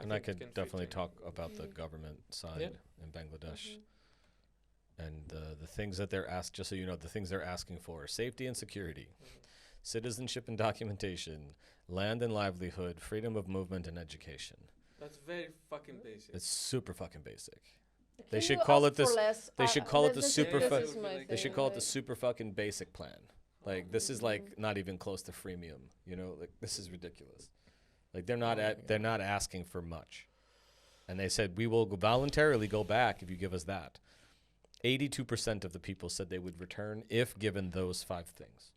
And I could definitely talk about the government side in Bangladesh. And the things that they're asked, just so you know, the things they're asking for: safety and security, citizenship and documentation, land and livelihood, freedom of movement and education. That's very fucking basic. It's super fucking basic. Can They you should call ask it this. for less? They should call it the this is- super. this is my They thing, should call it the like- super fucking basic plan. Like this is like not even close to freemium. You know, like this is ridiculous. Like they're not asking for much. And they said we will voluntarily go back if you give us that. 82% of the people said they would return if given those 5 things.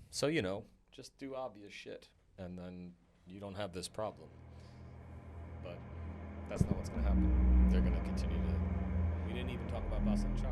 So, you know, just do obvious shit and then you don't have this problem. But that's not what's going to happen. They're going to continue to... We didn't even talk about Bas and Char.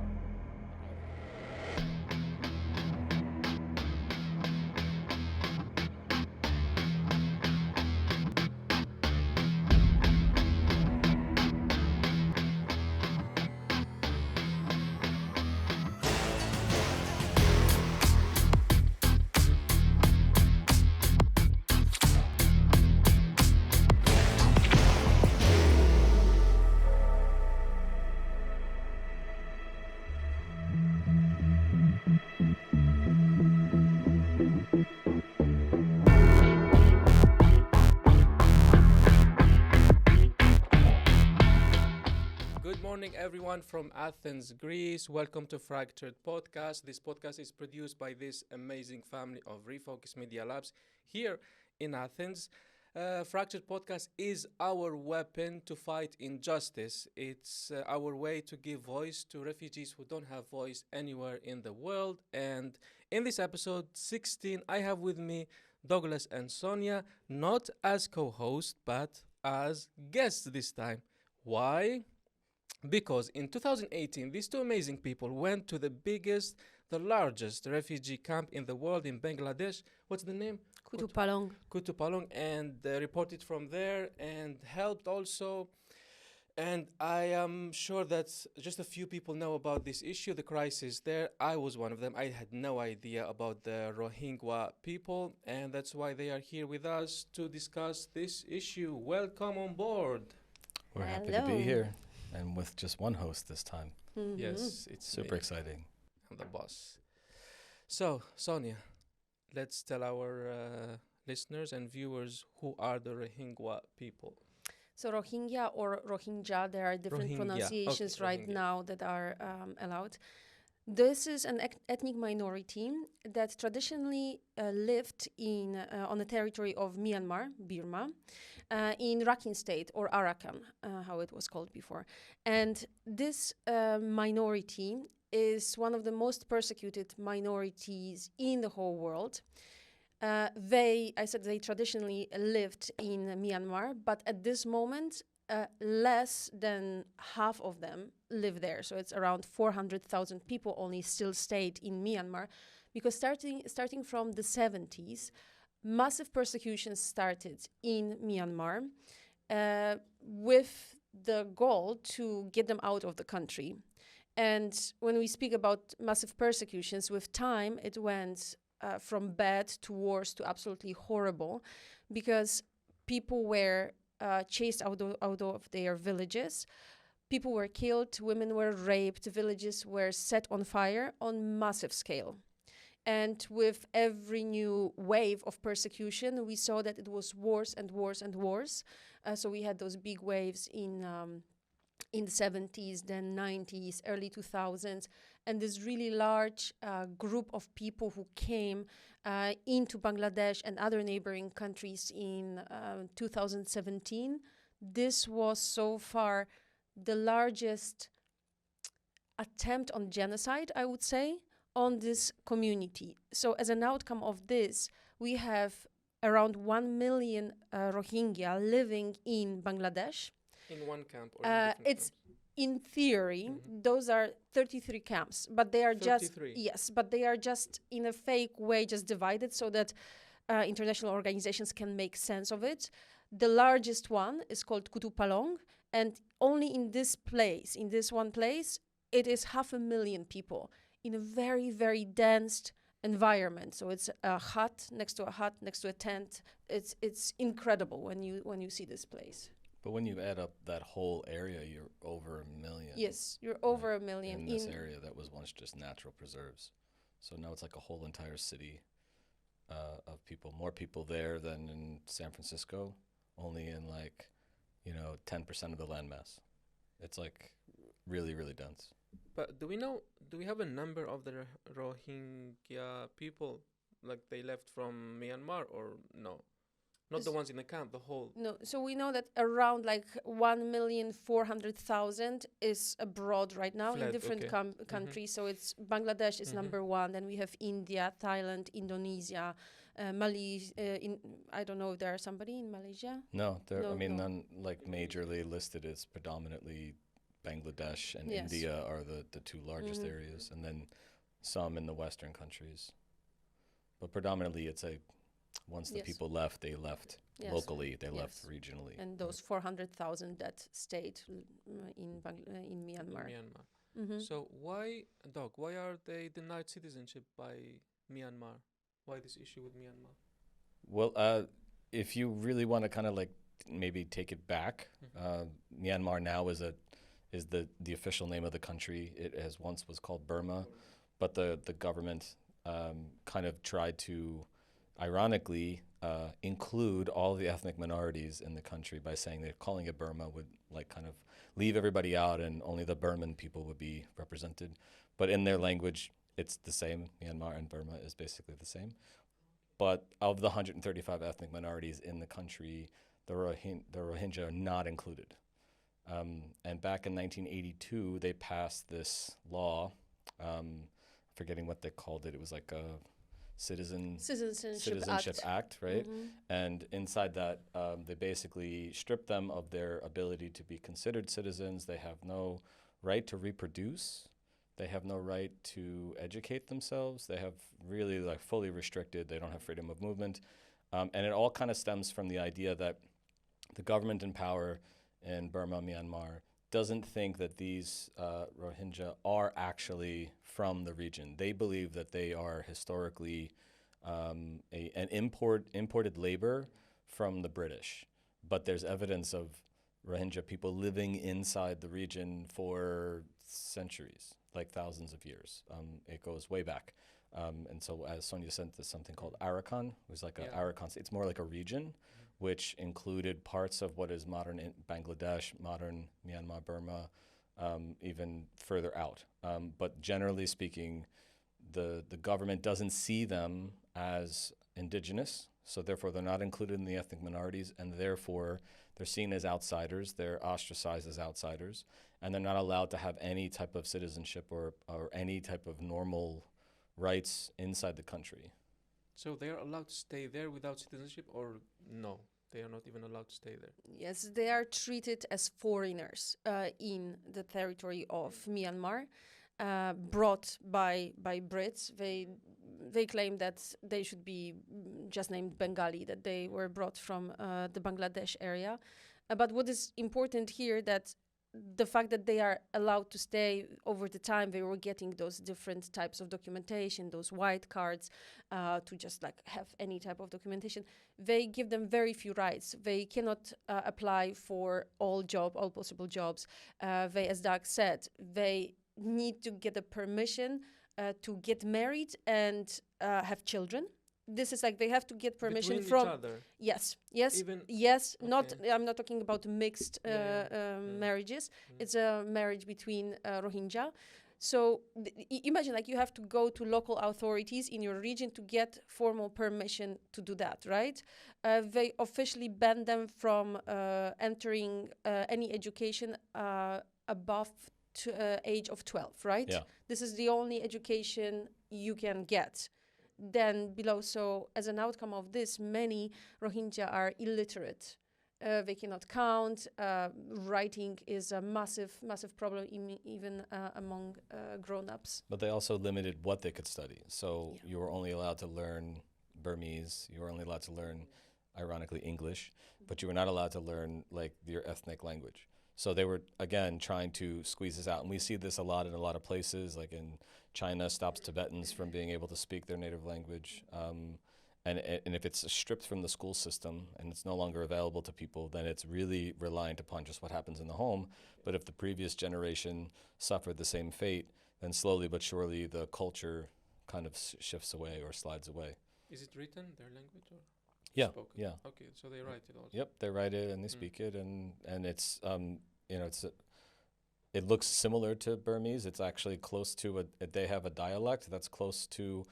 Good morning, everyone from Athens, Greece. Welcome to Fractured Podcast. This podcast is produced by this amazing family of Refocus Media Labs here in Athens. Fractured Podcast is our weapon to fight injustice. It's our way to give voice to refugees who don't have voice anywhere in the world. And in this episode 16, I have with me Douglas and Sonia, not as co-host, but as guests this time. Why? Because in 2018, these two amazing people went to the largest refugee camp in the world in Bangladesh. What's the name? Kutupalong. Kutupalong, and reported from there and helped also. And I am sure that just a few people know about this issue, the crisis there. I was one of them. I had no idea about the Rohingya people, and that's why they are here with us to discuss this issue. Welcome on board. We're happy to be here. And with just one host this time. Yes, it's super exciting. I'm the boss. So, Sonia, let's tell our listeners and viewers who are the Rohingya people. So Rohingya or Rohingya, there are different Rohingya. pronunciations Okay, right Rohingya. now that are allowed. This is an ethnic minority that traditionally lived on the territory of Myanmar, Burma, in Rakhine State or Arakan, how it was called before. And this minority is one of the most persecuted minorities in the whole world. They traditionally lived in Myanmar, but at this moment, less than half of them live there. So it's around 400,000 people only still stayed in Myanmar, because starting from the 70s, massive persecutions started in Myanmar with the goal to get them out of the country. And when we speak about massive persecutions, with time it went from bad to worse to absolutely horrible, because people were chased out of their villages. People were killed, women were raped, villages were set on fire on massive scale. And with every new wave of persecution, we saw that it was worse and worse and worse. So we had those big waves in the 70s, then 90s, early 2000s, and this really large group of people who came into Bangladesh and other neighboring countries in 2017. This was so far the largest attempt on genocide, I would say, on this community. So as an outcome of this, we have around 1 million Rohingya living in Bangladesh. In one camp or in different It's camps? in theory, those are 33 camps, but they are 33. but they are just in a fake way just divided so that international organizations can make sense of it. The largest one is called Kutupalong, and only in this one place, it is 500,000 people in a very, very dense environment. So it's a hut next to a hut next to a tent. It's incredible when you see this place. But when you add up that whole area, you're over 1 million. Yes, you're over 1 million in this area that was once just natural preserves. So now it's like a whole entire city of people. More people there than in San Francisco, only in 10% of the landmass. It's like really, really dense. But do we have a number of the Rohingya people, like they left from Myanmar, or no? Not the ones in the camp, the whole. No, so we know that around 1,400,000 is abroad right now in Fled, different okay. countries. So it's Bangladesh is number one. Then we have India, Thailand, Indonesia, Malaysia. I don't know if there are somebody in Malaysia. No, No, none majorly listed as predominantly Bangladesh and Yes. India are the two largest areas, and then some in the Western countries. But predominantly, it's once the Yes. people left, they left Yes. locally, they left Yes. regionally. And those 400,000 that stayed in Myanmar. Myanmar. Mhm. So why are they denied citizenship by Myanmar? Why this issue with Myanmar? Well, if you really want to kind of maybe take it back, Myanmar now is the official name of the country. It once was called Burma, but the government kind of tried to, ironically, include all the ethnic minorities in the country by saying that calling it Burma would kind of leave everybody out and only the Burman people would be represented. But in their language, it's the same. Myanmar and Burma is basically the same. But of the 135 ethnic minorities in the country, the Rohingya are not included. And back in 1982, they passed this law, forgetting what they called it. It was like a Citizenship Act, right? And inside that, they basically stripped them of their ability to be considered citizens. They have no right to reproduce. They have no right to educate themselves. They have really fully restricted. They don't have freedom of movement. And it all kind of stems from the idea that the government in power in Burma, Myanmar, doesn't think that these Rohingya are actually from the region. They believe that they are historically an imported labor from the British. But there's evidence of Rohingya people living inside the region for centuries, like thousands of years. It goes way back. And so as Sonia said, there's something called Arakan. It was like Arakan. It's more like a region, which included parts of what is modern Bangladesh, modern Myanmar, Burma, even further out. But generally speaking, the government doesn't see them as indigenous, so therefore they're not included in the ethnic minorities, and therefore they're seen as outsiders, they're ostracized as outsiders, and they're not allowed to have any type of citizenship or any type of normal rights inside the country. So they are allowed to stay there without citizenship, or no? They are not even allowed to stay there. Yes, they are treated as foreigners in the territory of Myanmar, brought by Brits. They claim that they should be just named Bengali, that they were brought from the Bangladesh area. But what is important here, that the fact that they are allowed to stay over the time, they were getting those different types of documentation, those white cards, to just have any type of documentation. They give them very few rights. They cannot apply for all possible jobs. They, as Doug said, they need to get a permission to get married and have children. This is they have to get permission Between from each other. Yes. Even Yes. okay. Not. I'm not talking about mixed marriages. It's a marriage between Rohingya. So imagine you have to go to local authorities in your region to get formal permission to do that, right? They officially ban them from entering any education above age of 12, right? Yeah. This is the only education you can get. Then below, so as an outcome of this, many Rohingya are illiterate. They cannot count. Writing is a massive problem even among grown-ups. But they also limited what they could study. So you were only allowed to learn Burmese. You were only allowed to learn, ironically, English. But you were not allowed to learn your ethnic language. So they were, again, trying to squeeze this out. And we see this a lot in a lot of places, like in China stops Tibetans from being able to speak their native language. And if it's stripped from the school system and it's no longer available to people, then it's really reliant upon just what happens in the home. But if the previous generation suffered the same fate, then slowly but surely the culture kind of shifts away or slides away. Is it written, their language, or Yeah, spoken? yeah. Okay, so they write it also. Yep, they write it and they speak it, and it's it looks similar to Burmese. It's actually close to they have a dialect that's close to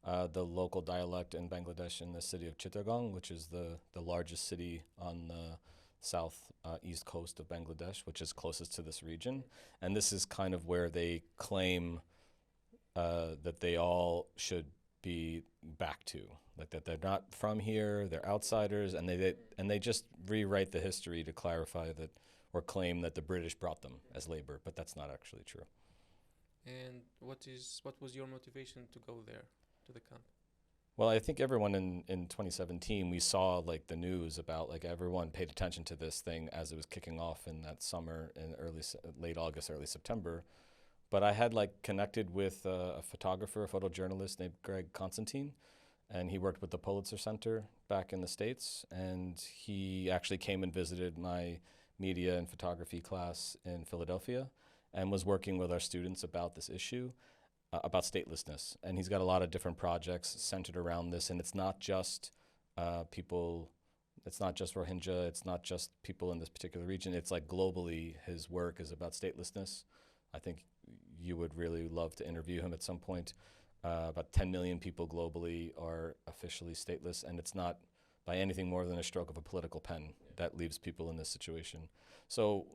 the local dialect in Bangladesh in the city of Chittagong, which is the largest city on the south east coast of Bangladesh, which is closest to this region. And this is kind of where they claim that they all should be back to, like that they're not from here, they're outsiders, and they just rewrite the history to clarify that or claim that the British brought them as labor, but that's not actually true. And what was your motivation to go there, to the camp? Well, I think everyone in 2017, we saw like the news about, like, everyone paid attention to this thing as it was kicking off in that summer in late August, early September. But I had like connected with a photographer, a photojournalist named Greg Constantine, and he worked with the Pulitzer Center back in the States, and he actually came and visited my media and photography class in Philadelphia and was working with our students about this issue, about statelessness. And he's got a lot of different projects centered around this, and it's not just people, it's not just Rohingya, it's not just people in this particular region, it's like globally his work is about statelessness. I think you would really love to interview him at some point. About 10 million people globally are officially stateless, and it's not by anything more than a stroke of a political pen that leaves people in this situation. So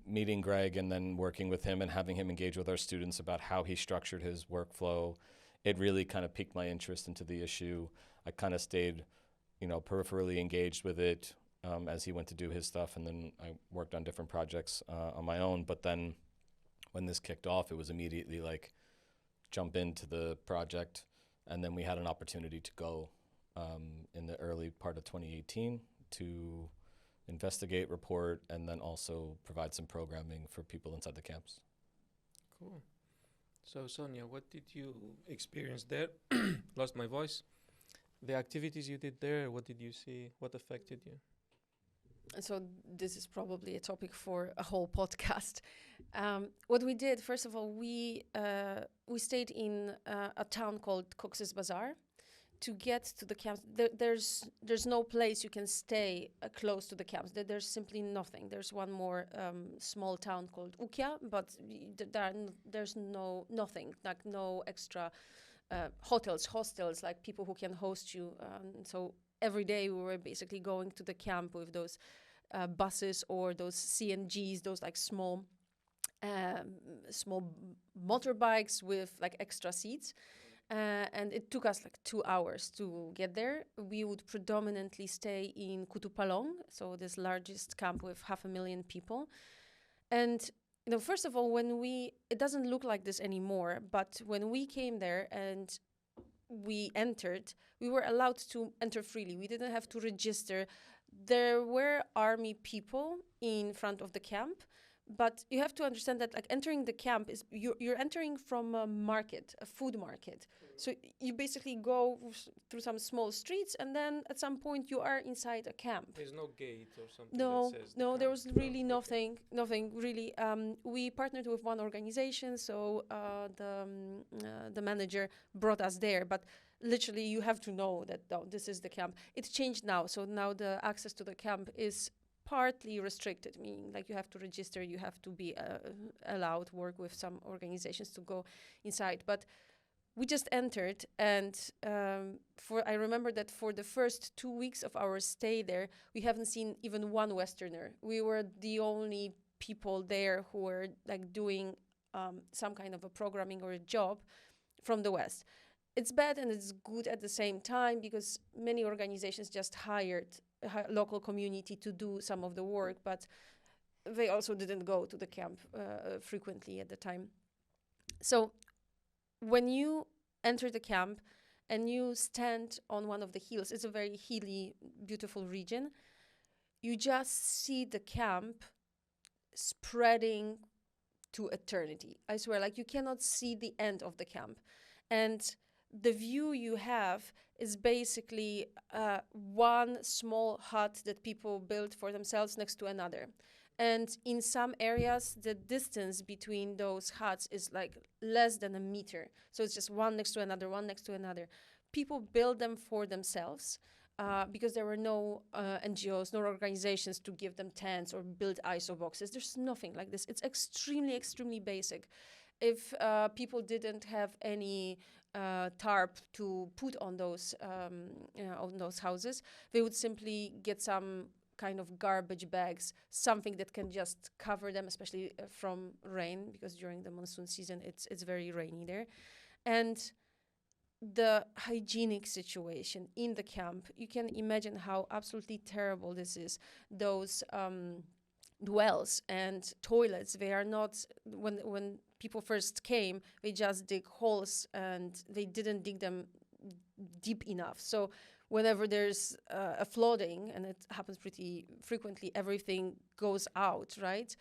meeting Greg and then working with him and having him engage with our students about how he structured his workflow, it really kind of piqued my interest into the issue. I kind of stayed, peripherally engaged with it as he went to do his stuff, and then I worked on different projects on my own. But then when this kicked off, it was immediately like jump into the project, and then we had an opportunity to go in the early part of 2018 to investigate, report, and then also provide some programming for people inside the camps. Cool. So Sonia, what did you experience there? Lost my voice. The activities you did there, what did you see? What affected you? So this is probably a topic for a whole podcast. What we did, first of all, we stayed in a town called Cox's Bazar. To get to the camps, there's no place you can stay close to the camps. There's simply nothing. There's one more small town called Ukia, but there's nothing, like no extra hostels, like people who can host you. So every day we were basically going to the camp with those buses or those CNGs, those like small motorbikes with like extra seats. And it took us like 2 hours to get there. We would predominantly stay in Kutupalong, so this largest camp with 500,000 people. And first of all, it doesn't look like this anymore, but when we came there and we entered, we were allowed to enter freely. We didn't have to register. There were army people in front of the camp, but you have to understand that like entering the camp is you're entering from a market, a food market. So you basically go through some small streets, and then at some point you are inside a camp. There's no gate or something. No, that says no, there was really okay. nothing really. We partnered with one organization, so the manager brought us there, but literally you have to know that this is the camp. It's changed now, so now the access to the camp is partly restricted, meaning like you have to register, you have to be allowed to work with some organizations to go inside. But we just entered, and I remember that for the first 2 weeks of our stay there, we haven't seen even one Westerner. We were the only people there who were like doing some kind of a programming or a job from the West. It's bad and it's good at the same time, because many organizations just hired local community to do some of the work, but they also didn't go to the camp frequently at the time. So when you enter the camp and you stand on one of the hills, it's a very hilly, beautiful region, you just see the camp spreading to eternity. I swear, like you cannot see the end of the camp. And the view you have is basically one small hut that people build for themselves next to another. And in some areas, the distance between those huts is like less than a meter. So it's just one next to another, one next to another. People build them for themselves because there were no NGOs, no organizations to give them tents or build ISO boxes. There's nothing like this. It's extremely, extremely basic. If people didn't have any tarp to put on those houses, they would simply get some kind of garbage bags, something that can just cover them, especially from rain, because during the monsoon season it's very rainy there. And the hygienic situation in the camp, you can imagine how absolutely terrible this is. Those wells and toilets, they are not, when people first came, they just dig holes and they didn't dig them deep enough. So whenever there's a flooding, and it happens pretty frequently, everything goes out, right?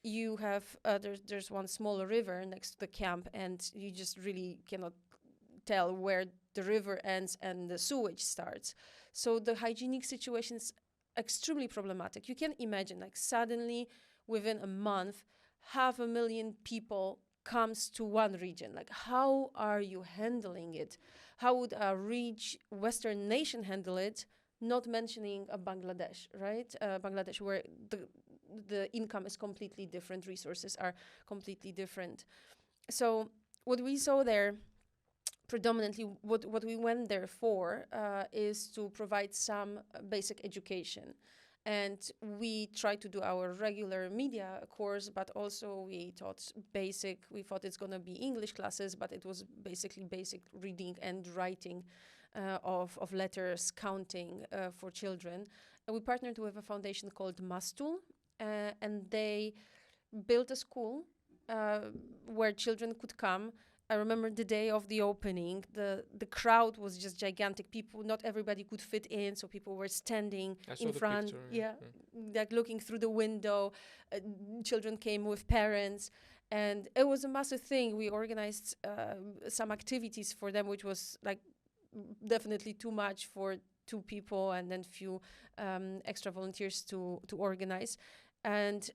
You have, there's one small river next to the camp, and you just really cannot tell where the river ends and the sewage starts. So the hygienic situation is extremely problematic. You can imagine, like suddenly within a month, 500,000 people comes to one region. Like, how are you handling it? How would a rich Western nation handle it? Not mentioning Bangladesh, right? Bangladesh, where the income is completely different, resources are completely different. So what we saw there, predominantly what we went there for is to provide some basic education. And we tried to do our regular media course, but also we thought it's going to be English classes, but it was basically basic reading and writing of letters, counting for children. And we partnered with a foundation called Mastul, and they built a school where children could come. I remember the day of the opening, the crowd was just gigantic. People, not everybody could fit in, so people were standing in front, like looking through the window. Children came with parents, and it was a massive thing. We organized some activities for them, which was like definitely too much for 2 people, and then few extra volunteers to organize. And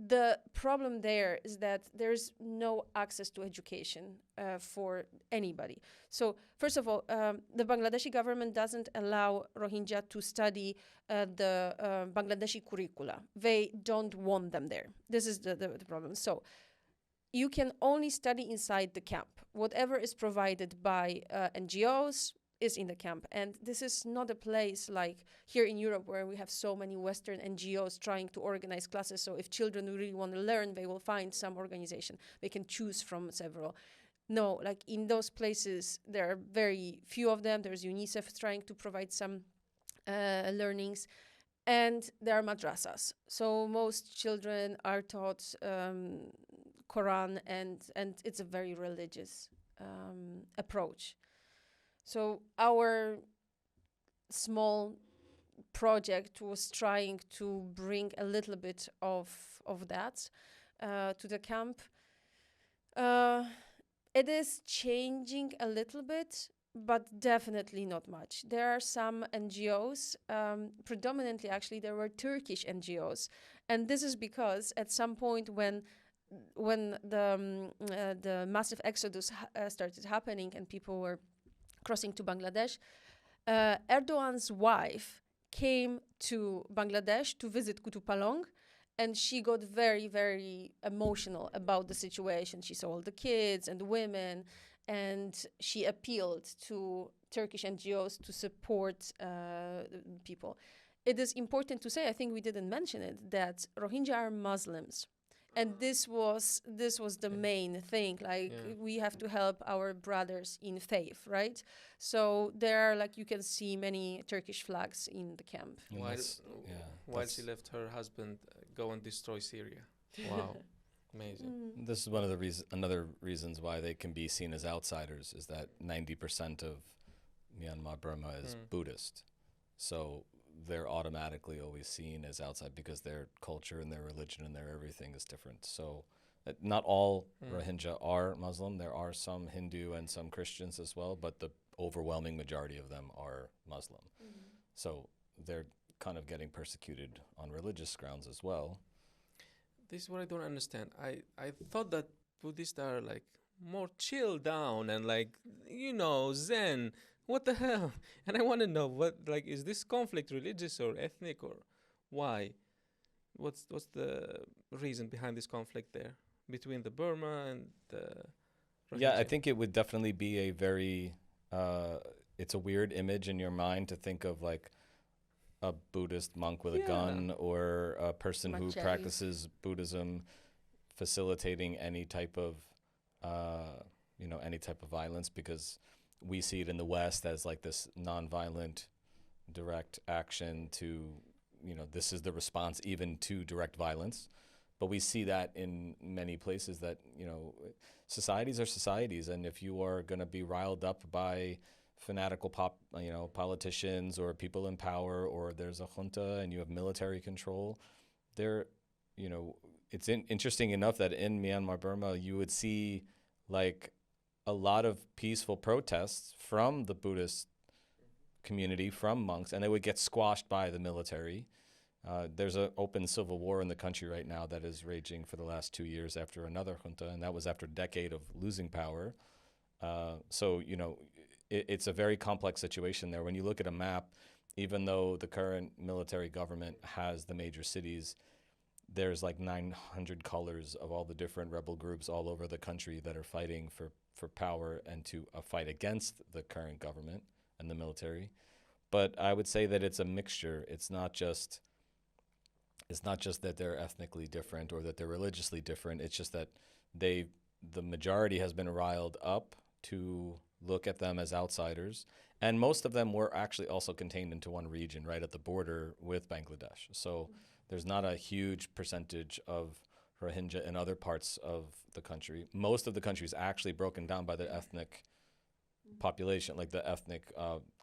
the problem there is that there's no access to education for anybody. So first of all, the Bangladeshi government doesn't allow Rohingya to study the Bangladeshi curricula. They don't want them there. This is the problem. So you can only study inside the camp. Whatever is provided by NGOs is in the camp. And this is not a place like here in Europe where we have so many Western NGOs trying to organize classes. So if children really want to learn, they will find some organization. They can choose from several. No, like in those places, there are very few of them. There's UNICEF trying to provide some learnings. And there are madrasas. So most children are taught Quran, and it's a very religious approach. So our small project was trying to bring a little bit of that to the camp. It is changing a little bit, but definitely not much. There are some NGOs, predominantly actually there were Turkish NGOs. And this is because at some point when the massive exodus started happening and people were crossing to Bangladesh, Erdogan's wife came to Bangladesh to visit Kutupalong, and she got very, very emotional about the situation. She saw all the kids and the women, and she appealed to Turkish NGOs to support people. It is important to say, I think we didn't mention it, that Rohingya are Muslims. And this was the main thing. Like we have to help our brothers in faith, right? So there are, like, you can see many Turkish flags in the camp. While she left her husband go and destroy Syria. Wow, amazing. This is one of the another reasons why they can be seen as outsiders is that 90% of Myanmar, Burma is Buddhist. So they're automatically always seen as outside because their culture and their religion and their everything is different. So not all Rohingya are Muslim. There are some Hindu and some Christians as well, but the overwhelming majority of them are Muslim. So they're kind of getting persecuted on religious grounds as well. This is what I don't understand. I thought that Buddhists are like more chill down and like, Zen. What the hell? And I want to know is this conflict religious or ethnic or why? What's the reason behind this conflict there between the Burma and the Rohingya? Yeah, I think it would definitely be a very, it's a weird image in your mind to think of like a Buddhist monk with a gun or a person who practices Buddhism facilitating any type of, any type of violence, because we see it in the West as like this nonviolent direct action to, this is the response even to direct violence. But we see that in many places that, societies are societies. And if you are going to be riled up by fanatical politicians or people in power, or there's a junta and you have military control, it's interesting enough that in Myanmar, Burma, you would see like a lot of peaceful protests from the Buddhist community, from monks, and they would get squashed by the military. There's an open civil war in the country right now that is raging for the last 2 years after another junta, and that was after a decade of losing power. It's a very complex situation there. When you look at a map, even though the current military government has the major cities, there's like 900 colors of all the different rebel groups all over the country that are fighting for power and to fight against the current government and the military. But I would say that it's a mixture. It's not just that they're ethnically different or that they're religiously different. It's just that the majority has been riled up to look at them as outsiders. And most of them were actually also contained into one region right at the border with Bangladesh. So there's not a huge percentage of Rohingya in other parts of the country. Most of the country is actually broken down by the ethnic population, like the ethnic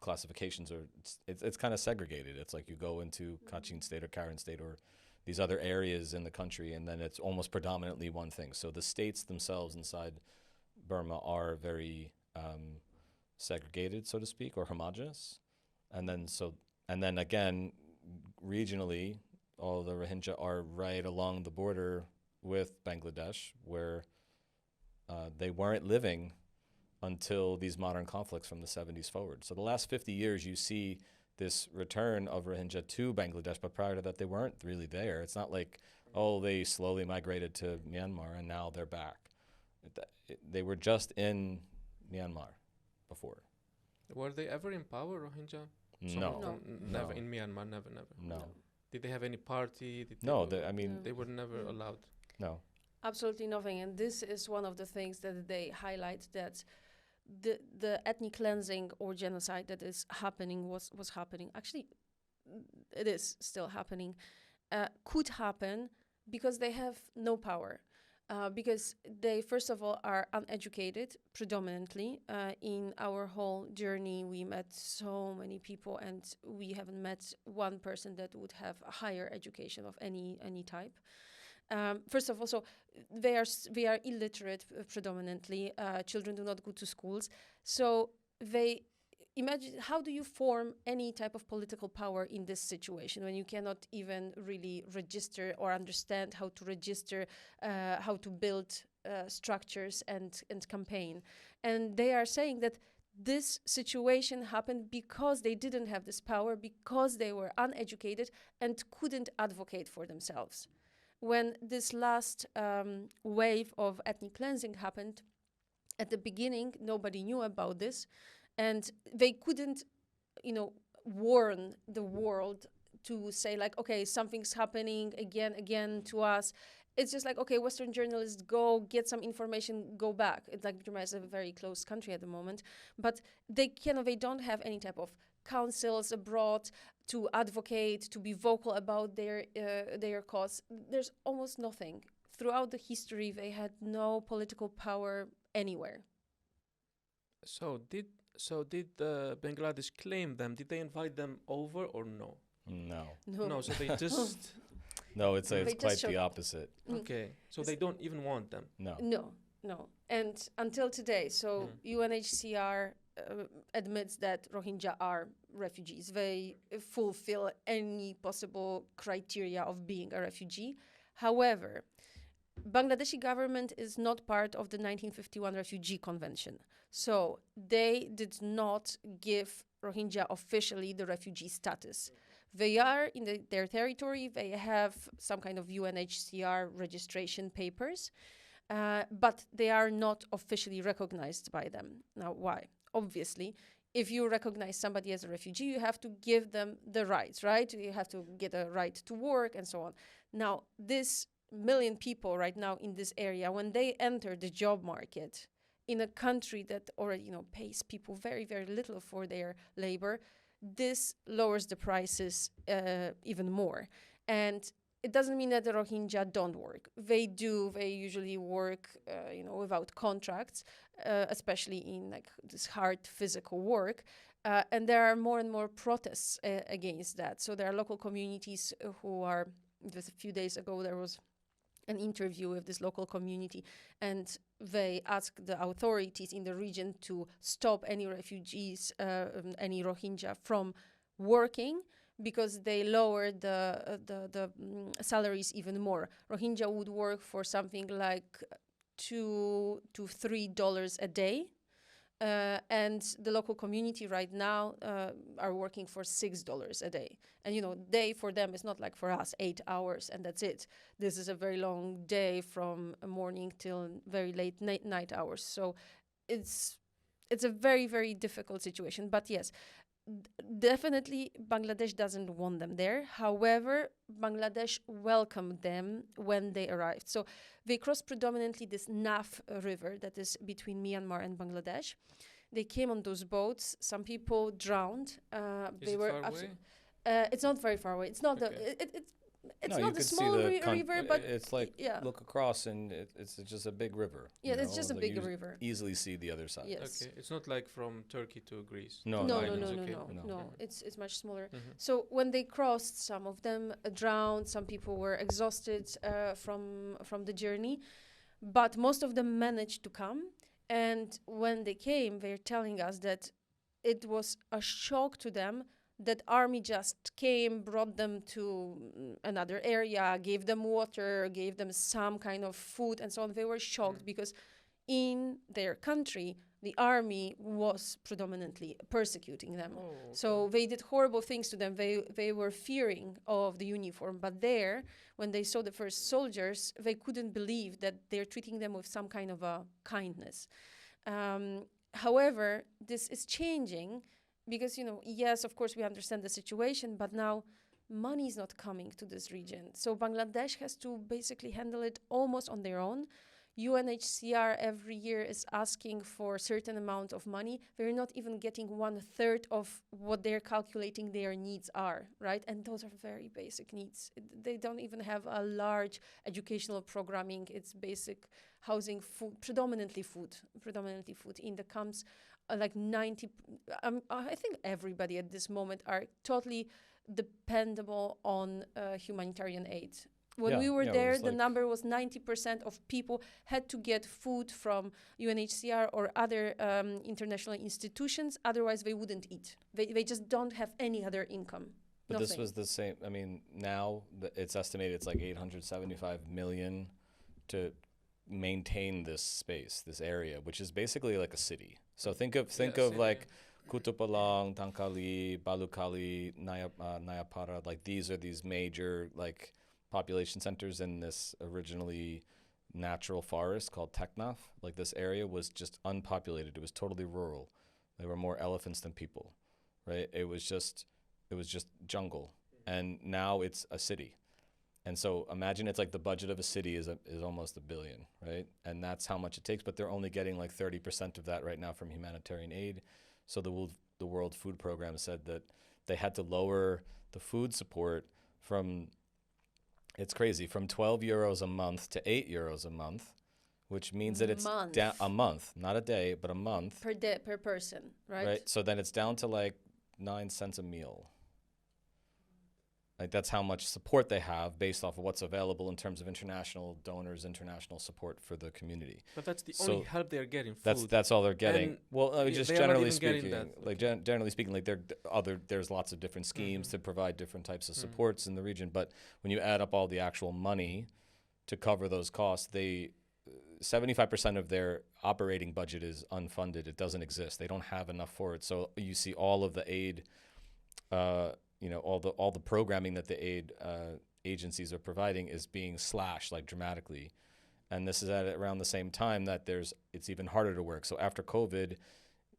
classifications are, it's kind of segregated. It's like you go into Kachin State or Karen State or these other areas in the country, and then it's almost predominantly one thing. So the states themselves inside Burma are very segregated, so to speak, or homogenous. And then again, regionally, all the Rohingya are right along the border with Bangladesh, where they weren't living until these modern conflicts from the 70s forward. So the last 50 years, you see this return of Rohingya to Bangladesh, but prior to that, they weren't really there. It's not like, they slowly migrated to Myanmar and now they're back. They were just in Myanmar before. Were they ever in power, Rohingya? No. Never. In Myanmar, never. No. Did they have any party? They were never allowed. No. Absolutely nothing. And this is one of the things that they highlight, that the ethnic cleansing or genocide that is happening, was happening. Actually, it is still happening. Could happen because they have no power. Because they, first of all, are uneducated predominantly. In our whole journey, we met so many people, and we haven't met one person that would have a higher education of any type. First of all, so they are illiterate predominantly. Children do not go to schools. So imagine, how do you form any type of political power in this situation when you cannot even really register or understand how to register, how to build structures and campaign? And they are saying that this situation happened because they didn't have this power, because they were uneducated and couldn't advocate for themselves. When this last wave of ethnic cleansing happened, at the beginning, nobody knew about this. And they couldn't, warn the world to say like, okay, something's happening again to us. It's just like, okay, Western journalists, go get some information, go back. It's like Burma is a very close country at the moment, but they don't have any type of councils abroad to advocate, to be vocal about their cause. There's almost nothing. Throughout the history, they had no political power anywhere. So did Bangladesh claim them? Did they invite them over or no? No. No, so they just No, it's They quite just the showed- opposite. okay. So they don't even want them. No. No. And until today, so UNHCR admits that Rohingya are refugees. They fulfill any possible criteria of being a refugee. However, Bangladeshi government is not part of the 1951 Refugee Convention. So they did not give Rohingya officially the refugee status. They are in their territory, they have some kind of UNHCR registration papers, but they are not officially recognized by them. Now, why? Obviously, if you recognize somebody as a refugee, you have to give them the rights, right? You have to get a right to work and so on. Now, this million people right now in this area, when they enter the job market in a country that already, pays people very, very little for their labor, this lowers the prices even more. And it doesn't mean that the Rohingya don't work. They do. They usually work, without contracts, especially in like this hard physical work. And there are more and more protests against that. So there are local communities who are. Just a few days ago, there was an interview with this local community, and they asked the authorities in the region to stop any refugees, any Rohingya from working, because they lowered the salaries even more. Rohingya would work for something like $2 to $3 a day. And the local community right now are working for $6 a day. And, day for them is not like for us, 8 hours, and that's it. This is a very long day from morning till very late night hours. So it's a very, very difficult situation. But yes, definitely Bangladesh doesn't want them there. However, Bangladesh welcomed them when they arrived. So they crossed predominantly this Naf river that is between Myanmar and Bangladesh. They came on those boats. Some people drowned. Is it far away? It's not very far away. It's not Okay. it's No, not you a could see small the river, but it's like yeah. look across and it's just a big river. Yeah, you it's know, just a like big you river. Easily see the other side. Yes. Okay, it's not like from Turkey to Greece. No, No. Okay. No. It's much smaller. Mhm. So when they crossed, some of them drowned. Some people were exhausted from the journey, but most of them managed to come. And when they came, they're telling us that it was a shock to them that army just came, brought them to another area, gave them water, gave them some kind of food, and so on. They were shocked because in their country, the army was predominantly persecuting them. Oh, okay. So they did horrible things to them. They were fearing of the uniform. But there, when they saw the first soldiers, they couldn't believe that they're treating them with some kind of a kindness. However, this is changing because, yes, of course, we understand the situation, but now money is not coming to this region. So Bangladesh has to basically handle it almost on their own. UNHCR every year is asking for a certain amount of money. They're not even getting 1/3 of what they're calculating their needs are, right? And those are very basic needs. They don't even have a large educational programming. It's basic housing, food, predominantly food in the camps. Like 90, I think everybody at this moment are totally dependable on humanitarian aid. When we were there, the number was 90% of people had to get food from UNHCR or other international institutions. Otherwise, they wouldn't eat. They just don't have any other income. But Nothing. this was the same. I mean, now it's estimated it's like 875 million to maintain this space, this area, which is basically like a city. So think of like Kutupalong, Tankali, Balukali, Nayapara. Like these are these major like population centers in this originally natural forest called Teknaf. Like this area was just unpopulated. It was totally rural. There were more elephants than people, right? It was just jungle, and now it's a city. And so imagine it's like the budget of a city is almost $1 billion, right? And that's how much it takes, but they're only getting like 30% of that right now from humanitarian aid. So the World Food Program said that they had to lower the food support from, it's crazy, from 12 euros a month to 8 euros a month, which means that it's down a month, not a day, but a month. Per day, per person, right? Right. So then it's down to like 9 cents a meal. Like that's how much support they have based off of what's available in terms of international donors, international support for the community. But that's the So only help they're getting. Food. That's all they're getting. And Well, just they are not generally even getting speaking, that. like generally speaking, like there's lots of different schemes to provide different types of supports in the region. But when you add up all the actual money to cover those costs, 75% of their operating budget is unfunded. It doesn't exist. They don't have enough for it. So you see all of the aid, all the programming that the aid agencies are providing is being slashed like dramatically. And this is at around the same time that it's even harder to work. So after COVID,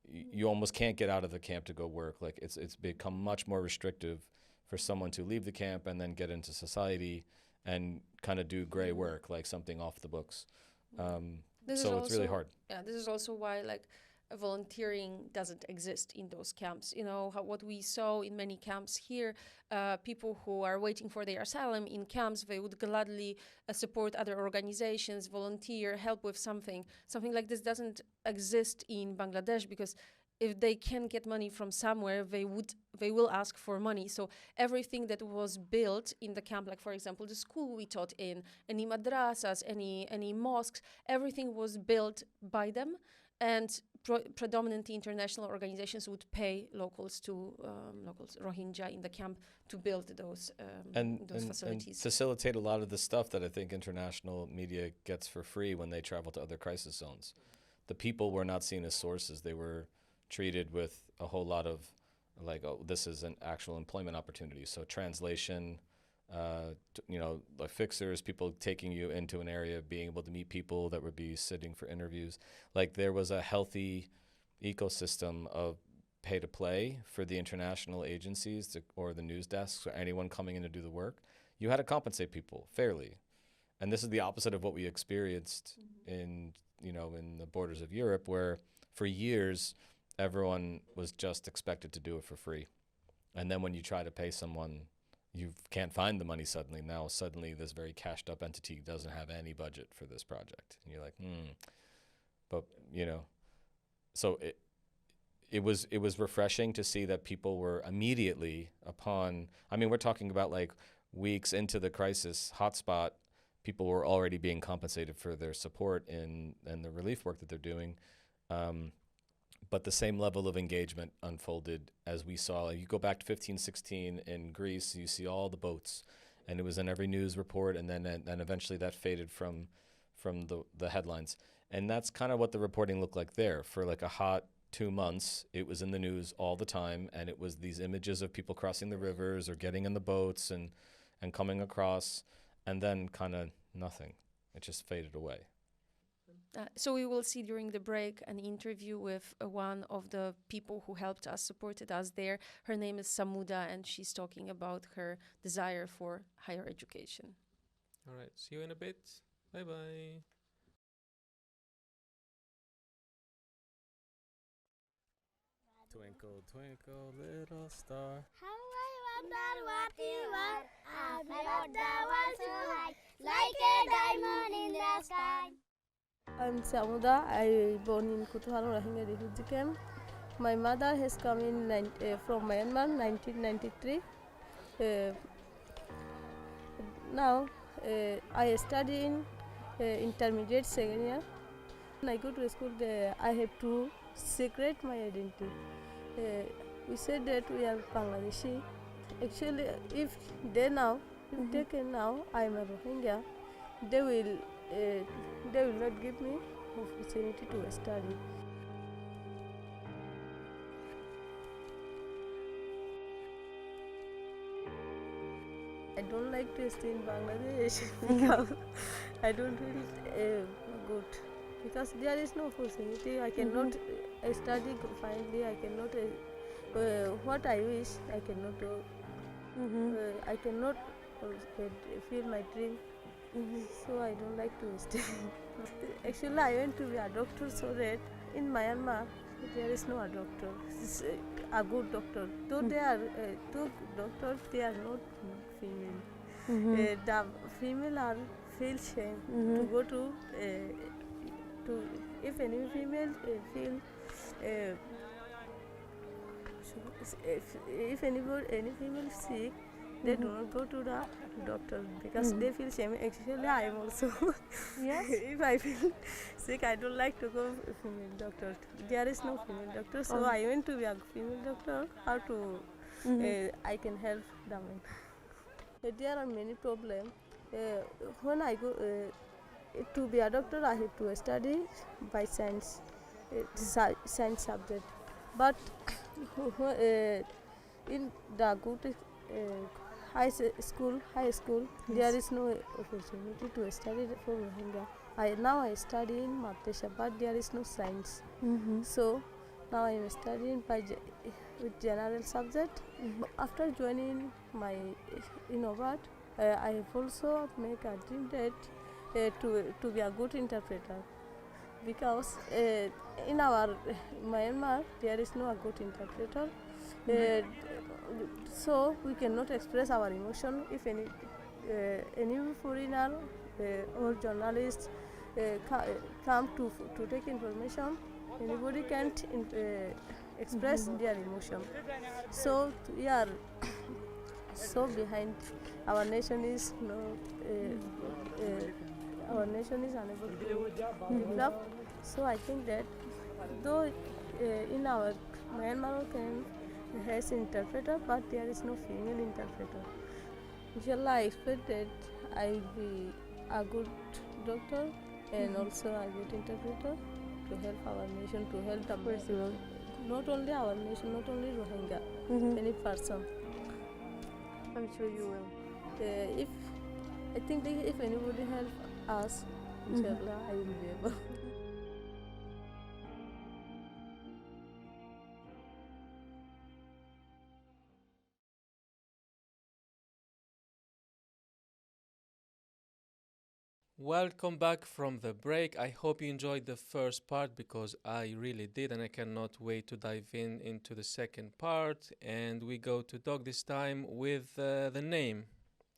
you almost can't get out of the camp to go work. Like it's become much more restrictive for someone to leave the camp and then get into society and kind of do gray work, like something off the books. So it's really hard. Yeah, this is also why volunteering doesn't exist in those camps. You know, what we saw in many camps here, people who are waiting for their asylum in camps, they would gladly support other organizations, volunteer, help with something. Something like this doesn't exist in Bangladesh because if they can get money from somewhere, they will ask for money. So everything that was built in the camp, like for example, the school we taught in, any madrasas, any mosques, everything was built by them, and predominantly international organizations would pay locals Rohingya in the camp to build those facilities. And facilitate a lot of the stuff that I think international media gets for free when they travel to other crisis zones. The people were not seen as sources. They were treated with a whole lot of this is an actual employment opportunity. So translation, like fixers, people taking you into an area, being able to meet people that would be sitting for interviews. Like there was a healthy ecosystem of pay to play for the international agencies or the news desks or anyone coming in to do the work. You had to compensate people fairly. And this is the opposite of what we experienced in the borders of Europe, where for years, everyone was just expected to do it for free. And then when you try to pay someone, you can't find the money suddenly. Now suddenly this very cashed up entity doesn't have any budget for this project. And you're like, But, so it was refreshing to see that people were immediately we're talking about like weeks into the crisis hotspot, people were already being compensated for their support and the relief work that they're doing. But the same level of engagement unfolded as we saw. Like you go back to 15, 16 in Greece, you see all the boats, and it was in every news report, and then eventually that faded from the headlines. And that's kind of what the reporting looked like there. For like a hot 2 months, it was in the news all the time, and it was these images of people crossing the rivers or getting in the boats and coming across, and then kind of nothing. It just faded away. So we will see during the break an interview with one of the people who helped us, supported us there. Her name is Samuda, and she's talking about her desire for higher education. All right, see you in a bit. Bye-bye. Twinkle, twinkle, little star. How I wonder what you are. I've never the world so high, like a diamond in the sky. I'm Samuda. I born in Kutupalong, Rohingya refugee camp. My mother has come in from Myanmar, 1993. Now I study in intermediate second year. When I go to school, I have to secret my identity. We said that we are Bangladeshi. Actually, if they can now, I am a Rohingya, they will not give me opportunity to study. I don't like to stay in Bangladesh because I don't feel good. Because there is no opportunity. I cannot study finally. I cannot what I wish. I cannot do. I cannot feel my dream. So I don't like to stay. Actually, I want to be a doctor so that in Myanmar there is no a doctor, a good doctor. Though there are two doctors, they are not female. The female are feel shame to go to if any female feel if any female sick, They do not go to the doctor because they feel shame. Actually, I am also. Yes. If I feel sick, I don't like to go female doctor. There is no female doctor, so I went to be a female doctor. How to I can help them. There are many problems. When I go to be a doctor, I have to study by science, science subject. But in the good high school, there is no opportunity to study for Rohingya. Now I study in Malaysia, but there is no science. So now I am studying with general subject. After joining my Innovat, I have also make a dream that to be a good interpreter, because in our Myanmar there is no a good interpreter. So we cannot express our emotion. If any foreigner or journalist come to take information, anybody can't express their emotion. So we are so behind. Our nation is our nation is unable to develop. So I think that though in our Myanmar has interpreter, but there is no female interpreter. Inshallah, I expect that I will be a good doctor and also a good interpreter to help our nation, to help the person. Not only our nation, not only Rohingya, any person. I'm sure you will. If I think that if anybody help us, inshallah, I will be able. Welcome back from the break. I hope you enjoyed the first part, because I really did, and I cannot wait to dive into the second part. And we go to talk this time with the name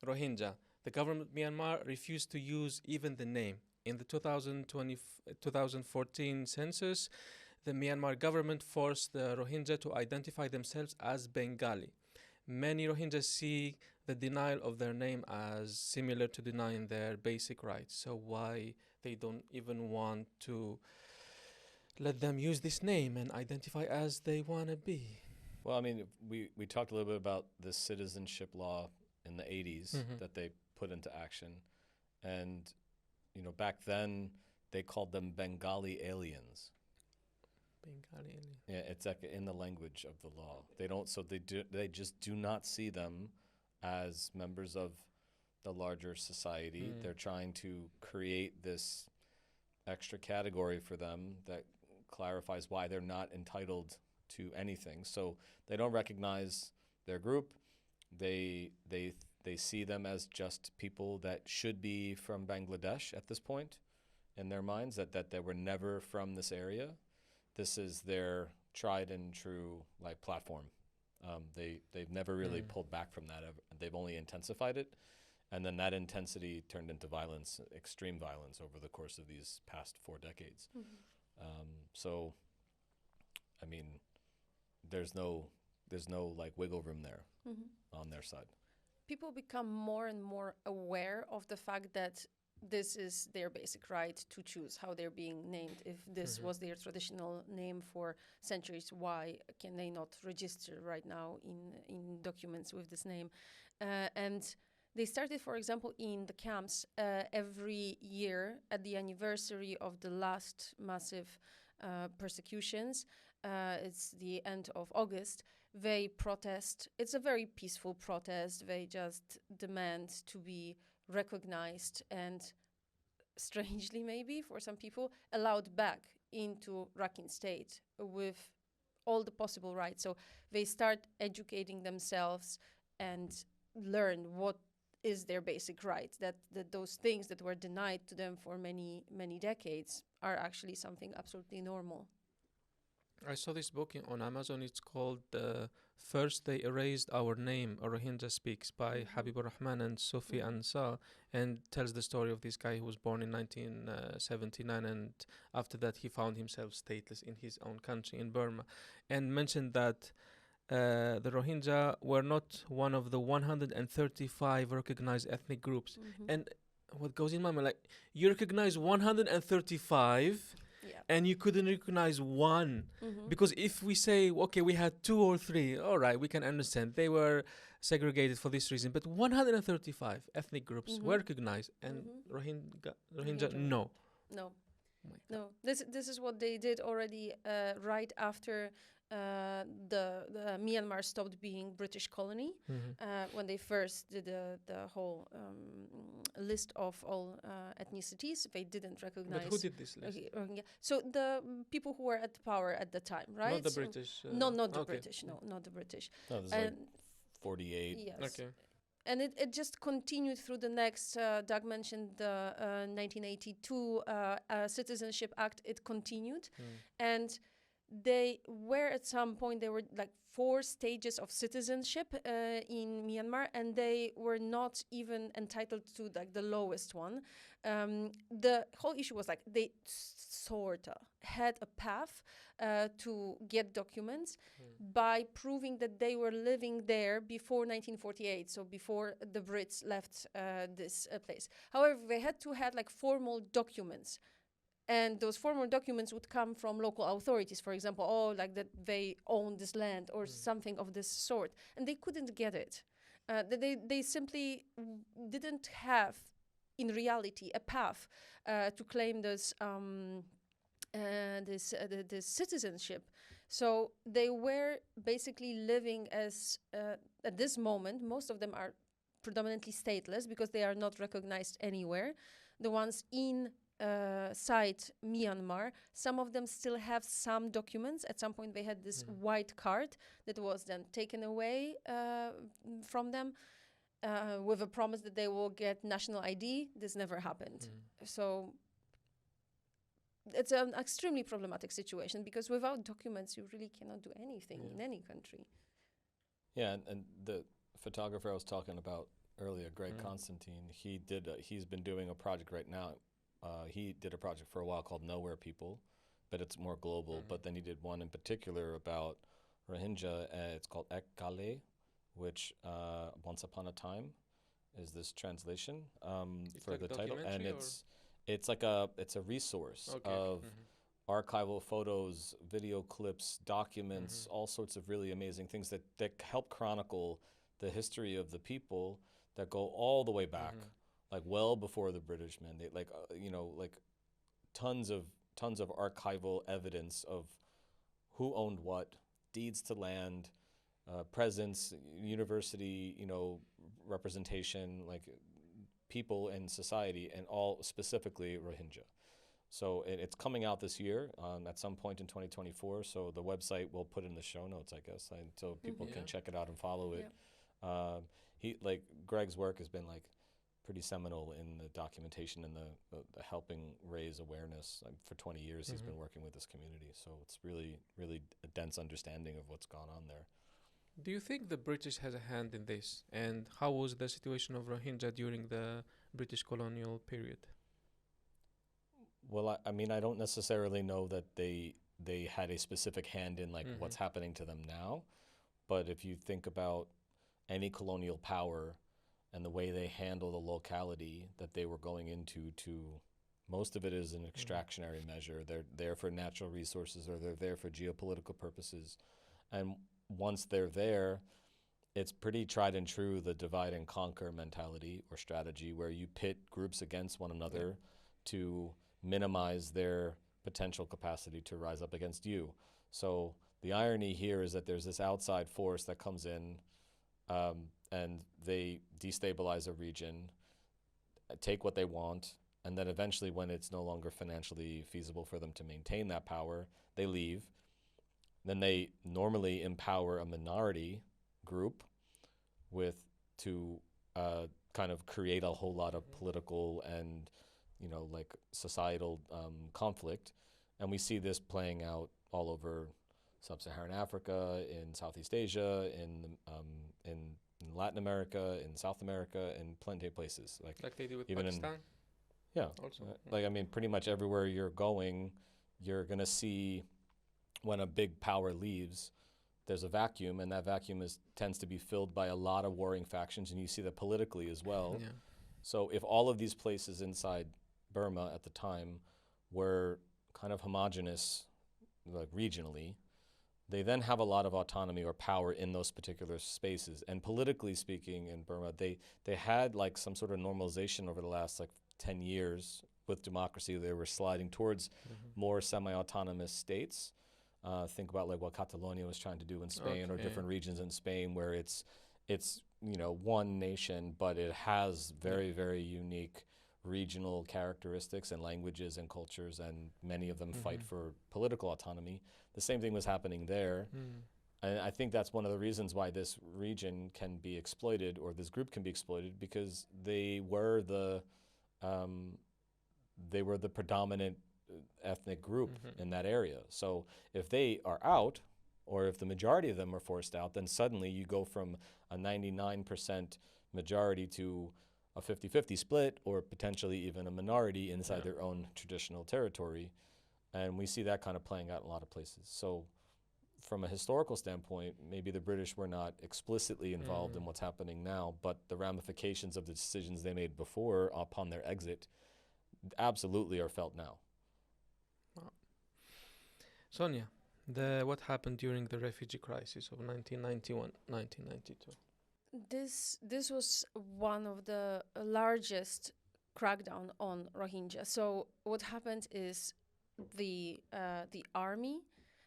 Rohingya. The government of Myanmar refused to use even the name. In the 2014 census, the Myanmar government forced the Rohingya to identify themselves as Bengali. Many Rohingyas see the denial of their name as similar to denying their basic rights. So why they don't even want to let them use this name and identify as they want to be? Well, I mean, we talked a little bit about the citizenship law in the 80s that they put into action. And, you know, back then they called them Bengali aliens. Bengali alien. Yeah, it's like in the language of the law. They don't, so they just do not see them as members of the larger society. They're trying to create this extra category for them that clarifies why they're not entitled to anything. So they don't recognize their group. They see them as just people that should be from Bangladesh at this point in their minds, that they were never from this area. This is their tried and true like platform. They've never really pulled back from that. They've only intensified it, and then that intensity turned into violence, extreme violence, over the course of these past 4 decades. So, I mean, there's no like wiggle room there on their side. People become more and more aware of the fact that this is their basic right to choose how they're being named. If this was their traditional name for centuries, why can they not register right now in documents with this name? And they started, for example, in the camps every year at the anniversary of the last massive persecutions. It's the end of August. They protest. It's a very peaceful protest. They just demand to be recognized and, strangely maybe for some people, allowed back into Rakhine State with all the possible rights. So they start educating themselves and learn what is their basic right, that those things that were denied to them for many, many decades are actually something absolutely normal. I saw this book on Amazon. It's called First They Erased Our Name, A Rohingya Speaks, by Habibur Rahman and Sophie Ansar, and tells the story of this guy who was born in 1979, and after that he found himself stateless in his own country, in Burma, and mentioned that the Rohingya were not one of the 135 recognized ethnic groups. And what goes in my mind, like, you recognize 135 Yeah. and you couldn't recognize one. Mhm. Because if we say, okay, we had 2 or 3, all right, we can understand. They were segregated for this reason. But 135 ethnic groups were recognized, and Rohingya, Rohingya. no. No. Oh my God. No, this is what they did already right after the Myanmar stopped being British colony, when they first did the whole list of all ethnicities. They didn't recognize. But who did this list? Rohingya. So the people who were at power at the time, right? Not the So- British. No, not the okay. British. No, not the British. No, there's like And 48. yes. Okay. And it just continued through the next. Doug mentioned the 1982 Citizenship Act. It continued, and they were at some point there were like 4 stages of citizenship in Myanmar, and they were not even entitled to like the lowest one. The whole issue was like they sorta had a path to get documents by proving that they were living there before 1948, so before the Brits left this place. However, they had to have like formal documents. And those formal documents would come from local authorities, for example, like that they own this land or something of this sort. And they couldn't get it. They simply didn't have, in reality, a path to claim this citizenship. So they were basically living as, at this moment, most of them are predominantly stateless because they are not recognized anywhere. The ones inside Myanmar, some of them still have some documents. At some point they had this white card that was then taken away from them with a promise that they will get national ID. This never happened. So it's an extremely problematic situation because without documents you really cannot do anything in any country. Yeah, and the photographer I was talking about earlier, Greg Constantine, he's been doing a project right now. He did a project for a while called Nowhere People, but it's more global. But then he did one in particular about Rohingya. It's called Ek Kale, which Once Upon a Time is this translation for like the title, and documentary, it's a resource Okay. of archival photos, video clips, documents, all sorts of really amazing things that help chronicle the history of the people that go all the way back, like well before the British mandate, like like tons of archival evidence of who owned what, deeds to land, presence, university, representation, like people in society, and all specifically Rohingya. So it's coming out this year at some point in 2024. So the website we'll put in the show notes, I guess, so people can check it out and follow it. Greg's work has been like pretty seminal in the documentation and the helping raise awareness. For 20 years, he's been working with this community. So it's really, really a dense understanding of what's gone on there. Do you think the British has a hand in this? And how was the situation of Rohingya during the British colonial period? Well, I mean, I don't necessarily know that they had a specific hand in what's happening to them now. But if you think about any colonial power and the way they handle the locality that they were going into, most of it is an extractionary measure. They're there for natural resources, or they're there for geopolitical purposes. And once they're there, it's pretty tried and true, the divide and conquer mentality or strategy, where you pit groups against one another to minimize their potential capacity to rise up against you. So the irony here is that there's this outside force that comes in, and they destabilize a region, take what they want, and then eventually, when it's no longer financially feasible for them to maintain that power, they leave. Then they normally empower a minority group to kind of create a whole lot of political and societal conflict. And we see this playing out all over sub-Saharan Africa, in Southeast Asia, in Latin America, in South America, in plenty of places. Like they do with even Pakistan? Also. Pretty much everywhere you're going, you're going to see when a big power leaves, there's a vacuum, and that vacuum tends to be filled by a lot of warring factions, and you see that politically as well. Yeah. So if all of these places inside Burma at the time were kind of homogenous, like regionally, they then have a lot of autonomy or power in those particular spaces. And politically speaking in Burma, they had like some sort of normalization over the last like 10 years with democracy. They were sliding towards more semi-autonomous states. Think about like what Catalonia was trying to do in Spain, or different regions in Spain where it's one nation, but it has very, very unique regional characteristics and languages and cultures, and many of them fight for political autonomy. The same thing was happening there. And I think that's one of the reasons why this region can be exploited, or this group can be exploited, because they were the predominant ethnic group in that area. So if they are out, or if the majority of them are forced out, then suddenly you go from a 99% majority to a 50-50 split, or potentially even a minority inside their own traditional territory. And we see that kind of playing out in a lot of places. So from a historical standpoint, maybe the British were not explicitly involved in what's happening now, but the ramifications of the decisions they made before upon their exit absolutely are felt now. Wow. Sonia, what happened during the refugee crisis of 1991-1992? This was one of the largest crackdown on Rohingya. So what happened is the army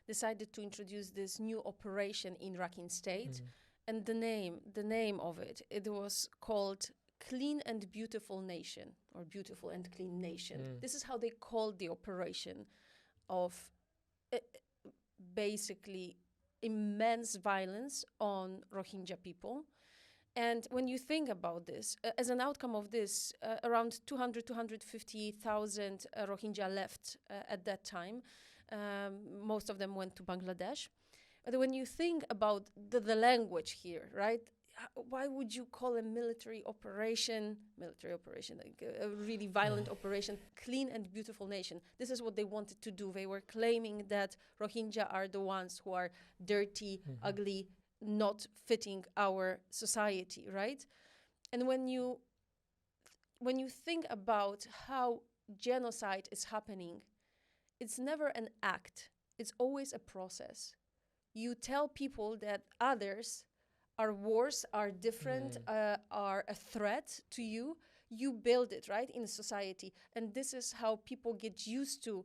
decided to introduce this new operation in Rakhine State, and the name of it was called Clean and Beautiful Nation, or Beautiful and Clean Nation. This is how they called the operation of basically immense violence on Rohingya people. And when you think about this, as an outcome of this, around 250,000 Rohingya left at that time. Most of them went to Bangladesh. But when you think about the language here, right? Why would you call a military operation, like a really violent operation, Clean and Beautiful Nation? This is what they wanted to do. They were claiming that Rohingya are the ones who are dirty, ugly, not fitting our society, right? And when you think about how genocide is happening, it's never an act, it's always a process. You tell people that others are worse, are different, are a threat to you. You build it, right, in society. And this is how people get used to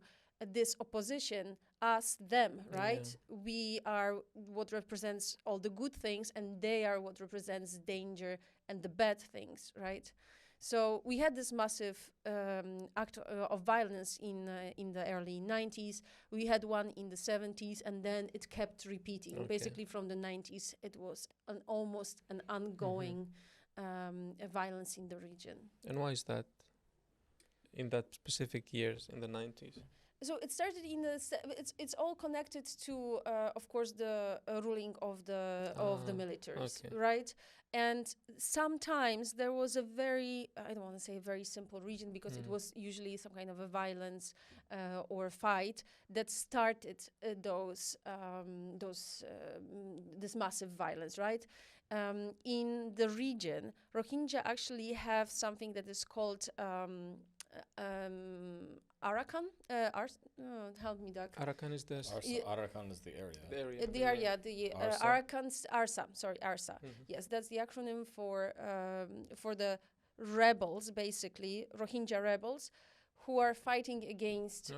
this opposition, us, them, right? Yeah. We are what represents all the good things, and they are what represents danger and the bad things, right? So we had this massive act of violence in the early 90s. We had one in the 70s, and then it kept repeating. Okay. Basically, from the 90s, it was almost an ongoing violence in the region. And why is that? In that specific years, in the 90s? So it started in the. It's all connected to, of course, the ruling of the militaries, okay. Right? And sometimes there was a very, I don't want to say a very simple region, because it was usually some kind of a violence or fight that started this massive violence, right? In the region, Rohingya actually have something that is called Arakan. Help me, Doug. Arakan is the Arakan is the area. The area. Arakan's Arsa. Sorry, Arsa. Yes, that's the acronym for the rebels, basically Rohingya rebels, who are fighting against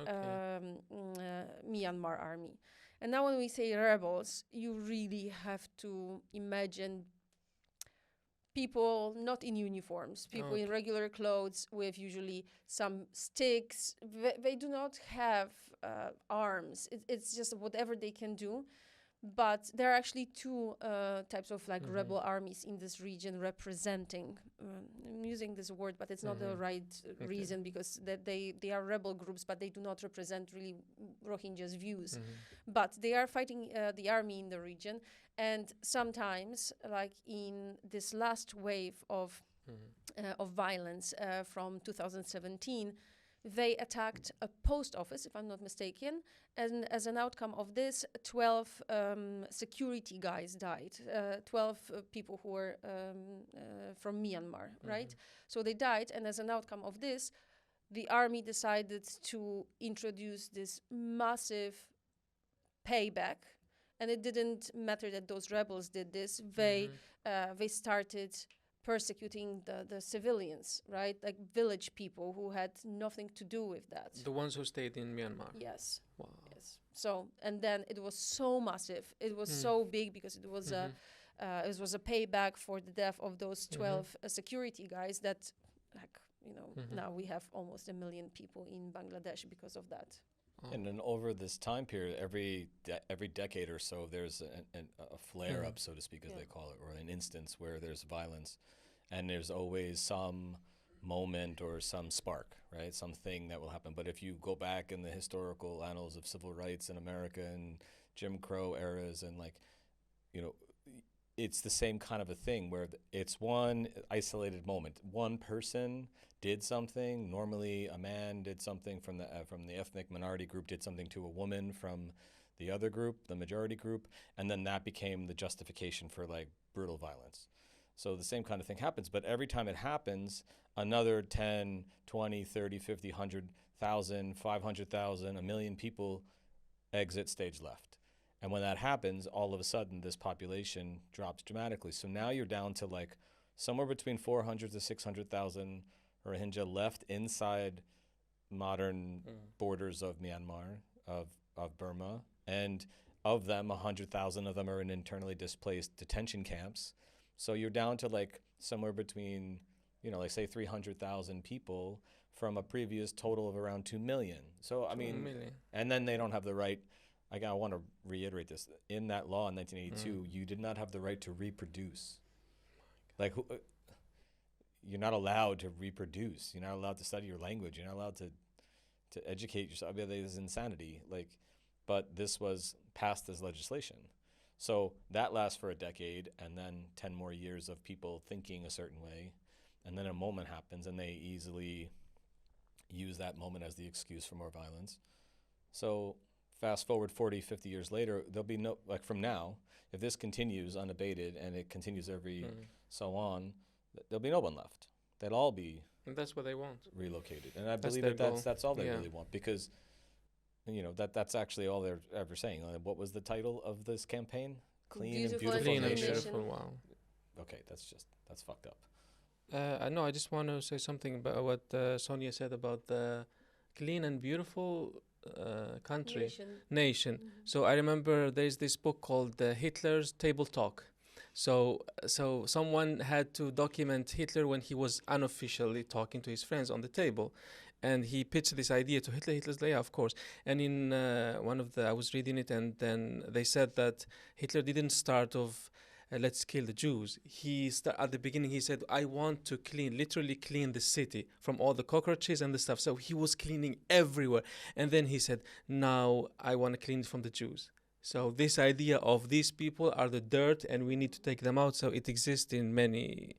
Myanmar army. And now, when we say rebels, you really have to imagine people not in uniforms, people in regular clothes with usually some sticks. They do not have arms. It's just whatever they can do. But there are actually two types of rebel armies in this region representing, I'm using this word, but it's not the right reason, because they are rebel groups, but they do not represent really Rohingya's views. But they are fighting the army in the region. And sometimes, like in this last wave of violence from 2017, they attacked a post office, if I'm not mistaken, and as an outcome of this, 12 security guys died, 12 people who were from Myanmar, right? So they died, and as an outcome of this, the army decided to introduce this massive payback, and it didn't matter that those rebels did this. They started persecuting the civilians, right? Like village people who had nothing to do with that. The ones who stayed in Myanmar. Yes. Wow. Yes. So, and then it was so massive. It was so big because it was a payback for the death of those 12 security guys that, like, you know, now we have almost 1 million people in Bangladesh because of that. And then over this time period, every decade or so, there's a flare-up, so to speak, as they call it, or an instance where there's violence. And there's always some moment or some spark, right? Something that will happen. But if you go back in the historical annals of civil rights in America and Jim Crow eras and, like, you know, it's the same kind of a thing where it's one isolated moment. One person did something. Normally, a man did something from the ethnic minority group, did something to a woman from the other group, the majority group, and then that became the justification for, like, brutal violence. So the same kind of thing happens, but every time it happens, another 10, 20, 30, 50, 100,000, 500,000, 1 million people exit stage left. And when that happens, all of a sudden, this population drops dramatically. So now you're down to, like, somewhere between 400 to 600,000 Rohingya left inside modern borders of Myanmar, of Burma. And of them, 100,000 of them are in internally displaced detention camps. So you're down to, like, somewhere between, you know, like, say 300,000 people from a previous total of around 2 million. So, I mean, and then they don't have the right. I want to reiterate this. In that law in 1982, you did not have the right to reproduce. Like, you're not allowed to reproduce. You're not allowed to study your language. You're not allowed to educate yourself. I mean, this is insanity. Like, but this was passed as legislation. So that lasts for a decade, and then 10 more years of people thinking a certain way, and then a moment happens, and they easily use that moment as the excuse for more violence. So fast forward 40, 50 years later, there'll be no, like, from now, if this continues unabated and it continues every so on, there'll be no one left. They'll all be And that's what they want. relocated. And I That's believe their that goal. that's all they Yeah. really want, because, you know, that's actually all they're ever saying. What was the title of this campaign? Clean and Beautiful Beautiful Clean and Nation. Nation. beautiful, wow. Okay, that's fucked up. No, I just want to say something about what Sonia said about the clean and beautiful country, nation. So I remember there's this book called Hitler's Table Talk. So someone had to document Hitler when he was unofficially talking to his friends on the table. And he pitched this idea to Hitler. Hitler's like, yeah, of course. And in I was reading it, and then they said that Hitler didn't start off, let's kill the Jews. At the beginning, he said, I want to literally clean the city from all the cockroaches and the stuff. So he was cleaning everywhere. And then he said, now I want to clean it from the Jews. So this idea of these people are the dirt and we need to take them out. So it exists in many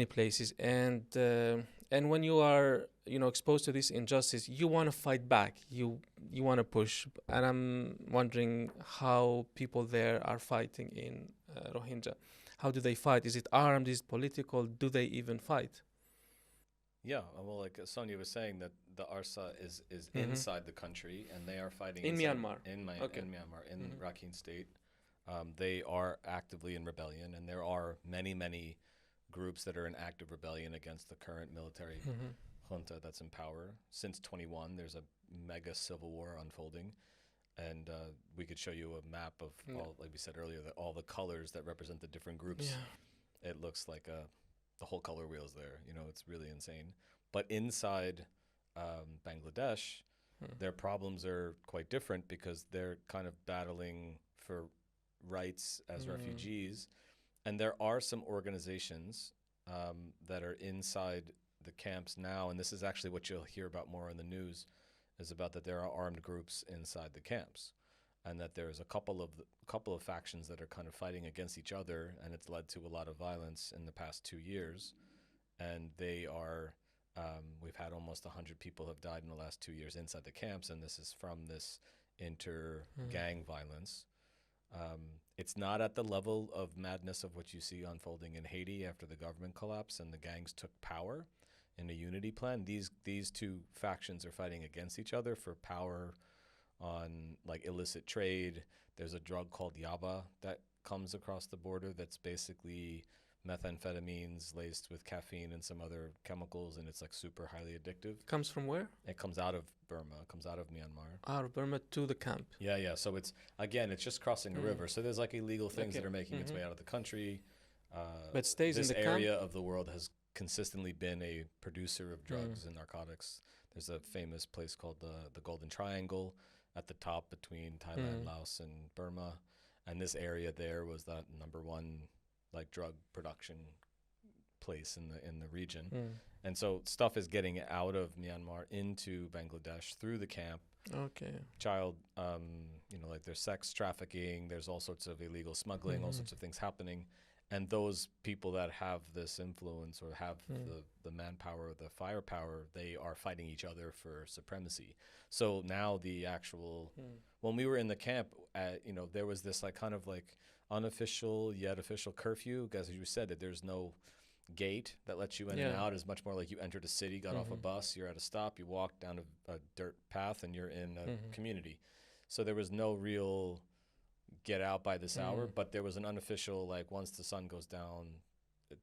places. And when you are, exposed to this injustice, you want to fight back. You want to push. And I'm wondering how people there are fighting in Rohingya. How do they fight? Is it armed? Is it political? Do they even fight? Yeah, well, like Sonia was saying, that the ARSA is inside the country, and they are fighting In inside- Myanmar. In Myanmar, in Rakhine State. They are actively in rebellion, and there are many groups that are in active rebellion against the current military junta that's in power. Since 21, there's a mega civil war unfolding, and we could show you a map of all, like we said earlier, all the colors that represent the different groups. Yeah. It looks like the whole color wheel's there. It's really insane. But inside Bangladesh, their problems are quite different, because they're kind of battling for rights as refugees. And there are some organizations that are inside the camps now, and this is actually what you'll hear about more in the news, is about that there are armed groups inside the camps, and that there's a couple of factions that are kind of fighting against each other, and it's led to a lot of violence in the past 2 years. And they are, we've they've had almost 100 people have died in the last 2 years inside the camps, and this is from this inter-gang violence. It's not at the level of madness of what you see unfolding in Haiti after the government collapse and the gangs took power in a unity plan. These two factions are fighting against each other for power on like illicit trade. There's a drug called yaba that comes across the border that's basically methamphetamines laced with caffeine and some other chemicals, and it's like super highly addictive. Comes from where? It comes out of Burma, it comes out of Myanmar. Out of Burma to the camp. Yeah. So it's just crossing a river. So there's like illegal things that are making its way out of the country. But stays in the camp? This area of the world has consistently been a producer of drugs and narcotics. There's a famous place called the Golden Triangle at the top between Thailand, Laos, and Burma. And this area there was that number one like drug production place in the region. And so stuff is getting out of Myanmar into Bangladesh through the camp. Okay. Child, like there's sex trafficking, there's all sorts of illegal smuggling, all sorts of things happening. And those people that have this influence or have the manpower, the firepower, they are fighting each other for supremacy. So now the actual, when we were in the camp, there was this like kind of like unofficial yet official curfew, as you said, that there's no gate that lets you in and out. It's much more like you entered a city, got off a bus, you're at a stop, you walk down a dirt path, and you're in a community. So there was no real get out by this hour, but there was an unofficial, like once the sun goes down,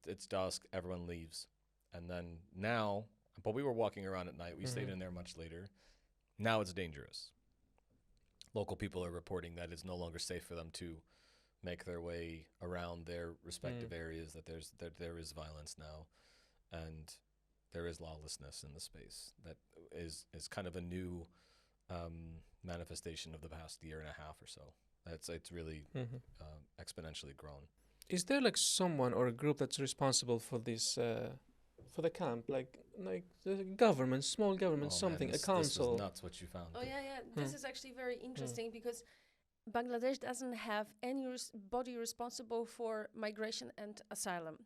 it's dusk, everyone leaves. And then now, but we were walking around at night, we stayed in there much later. Now it's dangerous. Local people are reporting that it's no longer safe for them to make their way around their respective areas, that there is violence now, and there is lawlessness in the space. That is kind of a new manifestation of the past year and a half or so. It's really exponentially grown. Is there like someone or a group that's responsible for this, for the camp, like the government, small government, something, a council? This was nuts what you found. Oh yeah. This is actually very interesting because Bangladesh doesn't have any body responsible for migration and asylum.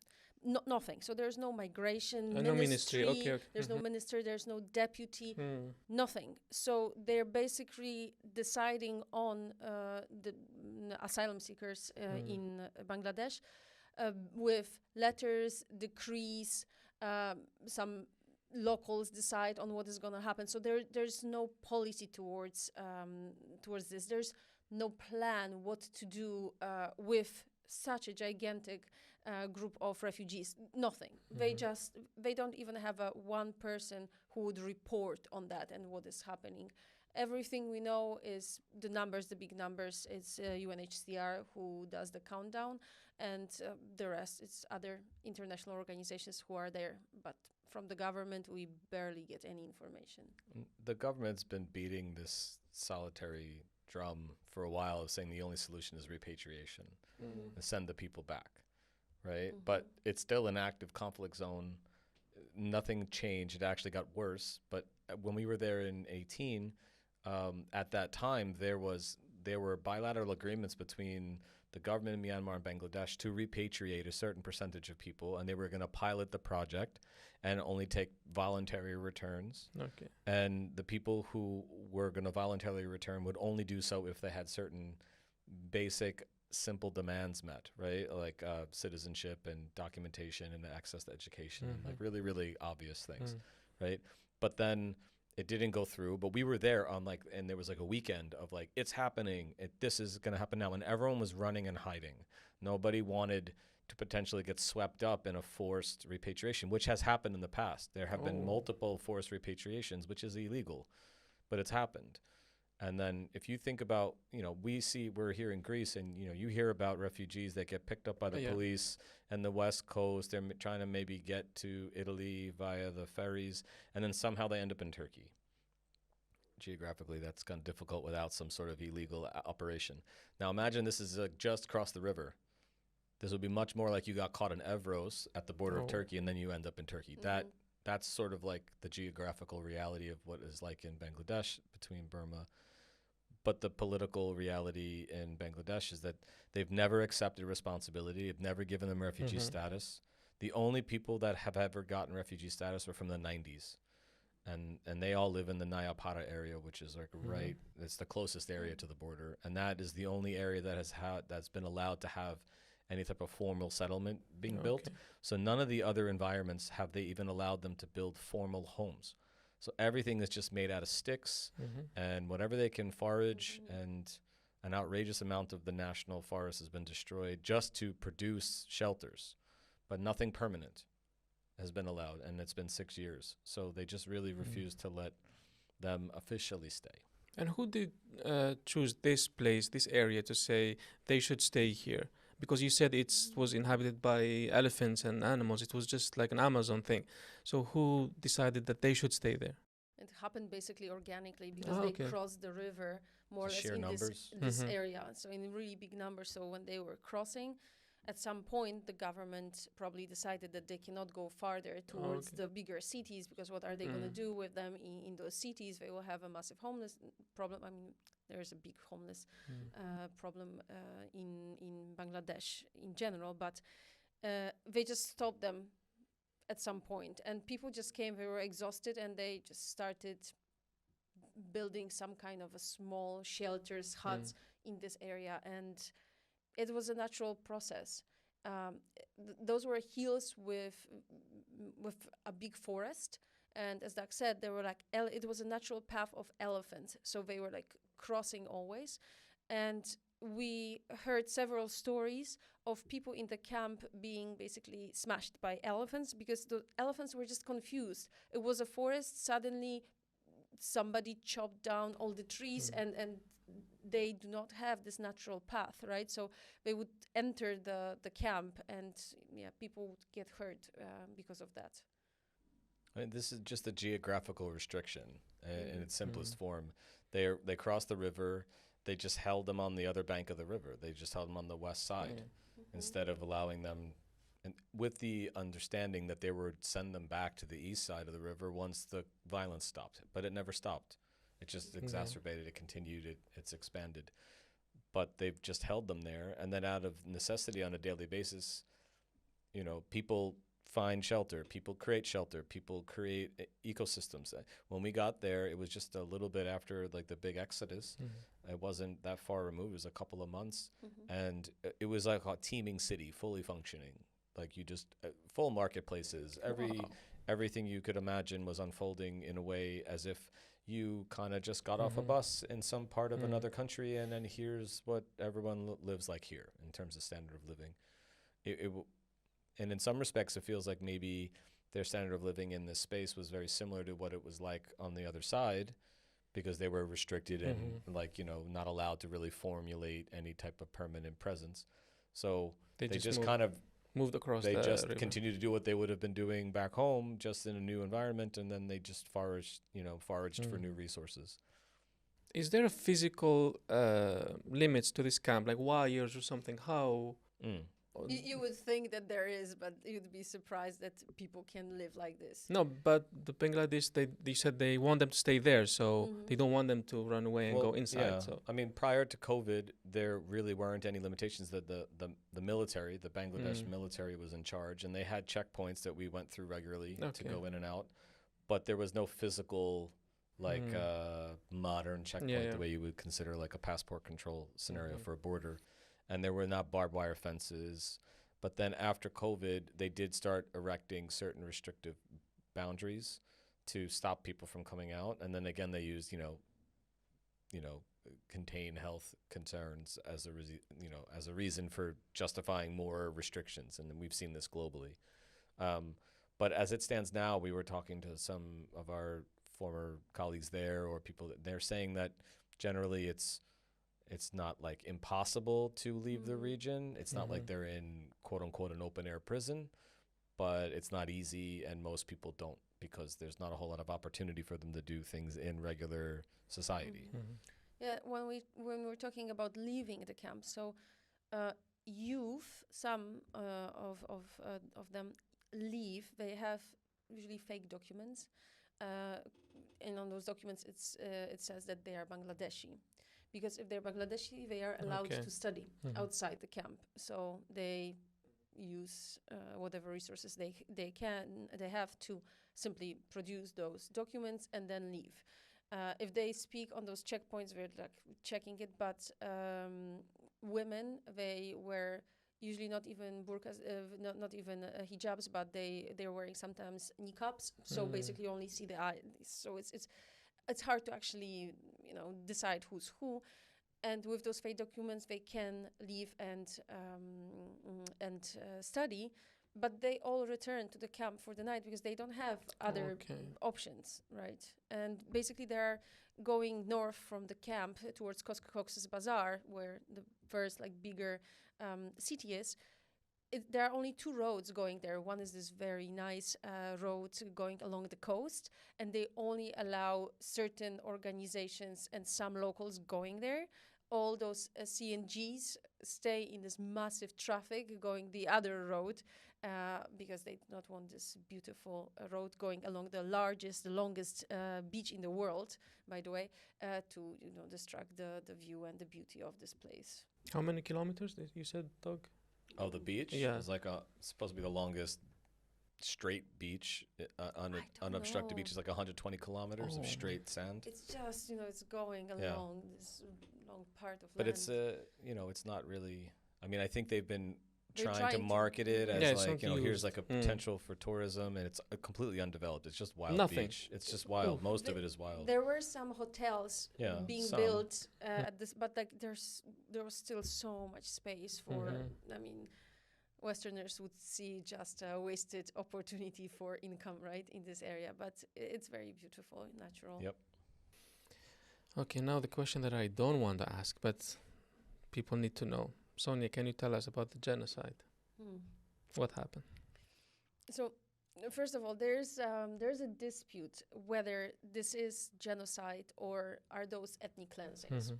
Nothing. So there's no migration no ministry. Okay. There's no minister. There's no deputy. Nothing. So they're basically deciding on the asylum seekers in Bangladesh with letters, decrees. Some locals decide on what is going to happen. So there's no policy towards this. There's no plan what to do with such a gigantic group of refugees. Nothing. They don't even have one person who would report on that and what is happening. Everything we know is the numbers, the big numbers. It's UNHCR who does the countdown, and the rest, it's other international organizations who are there. But from the government, we barely get any information. The government's been beating this solitary drum for a while of saying the only solution is repatriation and send the people back, right? But it's still an active conflict zone. Nothing changed. It actually got worse. But when we were there in 2018, at that time, there were bilateral agreements between the government in Myanmar and Bangladesh to repatriate a certain percentage of people, and they were going to pilot the project and only take voluntary returns. Okay. And the people who were going to voluntarily return would only do so if they had certain basic, simple demands met, right? Like citizenship and documentation and access to education, and like really, really obvious things, right? But then it didn't go through, but we were there on and there was like a weekend of like, it's happening. This is going to happen now. And everyone was running and hiding. Nobody wanted to potentially get swept up in a forced repatriation, which has happened in the past. There have been multiple forced repatriations, which is illegal, but it's happened. And then if you think about, we're here in Greece, and, you hear about refugees that get picked up by the police and the West Coast. They're trying to maybe get to Italy via the ferries, and then somehow they end up in Turkey. Geographically, that's kind of difficult without some sort of illegal operation. Now imagine this is just across the river. This would be much more like you got caught in Evros at the border of Turkey, and then you end up in Turkey. That's sort of like the geographical reality of what is like in Bangladesh between Burma. But the political reality in Bangladesh is that they've never accepted responsibility. They've never given them refugee status. The only people that have ever gotten refugee status were from the 90s. and they all live in the Nayapara area, which is like right. It's the closest area to the border, and that is the only area that that's been allowed to have any type of formal settlement being built. So none of the other environments have they even allowed them to build formal homes. So everything is just made out of sticks and whatever they can forage, and an outrageous amount of the national forest has been destroyed just to produce shelters, but nothing permanent has been allowed, and it's been 6 years. So they just really refuse to let them officially stay. And who did choose this place, this area, to say they should stay here? Because you said it was inhabited by elephants and animals. It was just like an Amazon thing. So who decided that they should stay there? It happened basically organically because they crossed the river more or less sheer in numbers. this area. So in really big numbers. So when they were crossing, at some point the government probably decided that they cannot go farther towards the bigger cities, because what are they going to do with them in those cities? They will have a massive homeless problem. I mean, there's a big homeless problem in Bangladesh in general, but they just stopped them at some point, and people just came. They were exhausted, and they just started building some kind of a small shelters, huts in this area, and it was a natural process. Those were hills with a big forest, and as Doug said, they were like it was a natural path of elephants, so they were like crossing always. And we heard several stories of people in the camp being basically smashed by elephants, because the elephants were just confused. It was a forest, suddenly somebody chopped down all the trees, and they do not have this natural path, right? So they would enter the camp, and people would get hurt because of that. I mean, this is just a geographical restriction in its simplest form. They crossed the river. They just held them on the other bank of the river. They just held them on the west side instead of allowing them, and with the understanding that they would send them back to the east side of the river once the violence stopped. But it never stopped. It just exacerbated, it continued, it's expanded. But they've just held them there. And then out of necessity on a daily basis, you know, people find shelter, people create shelter, people create ecosystems. When we got there, it was just a little bit after like the big exodus. It wasn't that far removed. It was a couple of months. And it was like a teeming city, fully functioning. Like you just, full marketplaces, everything you could imagine was unfolding in a way as if you kind of just got off a bus in some part of another country, and then here's what everyone lives like here in terms of standard of living. And in some respects, it feels like maybe their standard of living in this space was very similar to what it was like on the other side, because they were restricted and like, you know, not allowed to really formulate any type of permanent presence. So they just kind of moved across. They just river. continue to do what they would have been doing back home, just in a new environment, and then they just foraged for new resources. Is there a physical limits to this camp, like wires or something? How? You would think that there is, but you'd be surprised that people can live like this. No, but the Bangladesh, they said they want them to stay there, so they don't want them to run away and go inside. Yeah. So I mean, prior to COVID, there really weren't any limitations. That the military, the Bangladesh military, was in charge, and they had checkpoints that we went through regularly to go in and out. But there was no physical, like modern checkpoint, the way you would consider like a passport control scenario for a border. And there were not barbed wire fences. But then after COVID, they did start erecting certain restrictive boundaries to stop people from coming out. And then again, they used, contain health concerns as a reason for justifying more restrictions. And we've seen this globally. But as it stands now, we were talking to some of our former colleagues there, or people that they're saying that generally it's not like impossible to leave the region. It's not like they're in quote unquote an open air prison, but it's not easy, and most people don't, because there's not a whole lot of opportunity for them to do things in regular society. Yeah, when we're talking about leaving the camp, so youth, some of them leave. They have usually fake documents, and on those documents it says that they are Bangladeshi. Because if they're Bangladeshi, they are allowed to study outside the camp. So they use whatever resources they have to simply produce those documents and then leave. If they speak on those checkpoints, we're like checking it, but women, they were usually not even burqas, not even hijabs, but they're wearing sometimes niqabs. So basically, you only see the eyes. So it's hard to actually decide who's who. And with those fake documents, they can leave and study, but they all return to the camp for the night because they don't have other options, right? And basically, they're going north from the camp towards Cox's Bazar, where the first bigger city is. There are only two roads going there. One is this very nice road going along the coast, and they only allow certain organizations and some locals going there. All those CNGs stay in this massive traffic going the other road because they do not want this beautiful road going along the longest beach in the world, by the way, to distract the view and the beauty of this place. How many kilometers did you said, Doug? Oh, the beach? Yeah. It's supposed to be the longest straight beach. Unobstructed beach is 120 kilometers of straight sand. It's just, it's going along this long part of but land. it's, it's not really, I think they've been trying to trying to- market it as something here's used. a potential for tourism, and it's completely undeveloped. It's just wild Nothing. beach. It's just wild. Most of it is wild. There were some hotels being some. built at this, but there was still so much space for. Westerners would see just a wasted opportunity for income, right, in this area. But it's very beautiful, natural. Yep. Okay, now the question that I don't want to ask, but people need to know. Sonia, can you tell us about the genocide? What happened? So, first of all, there's a dispute whether this is genocide or are those ethnic cleansings.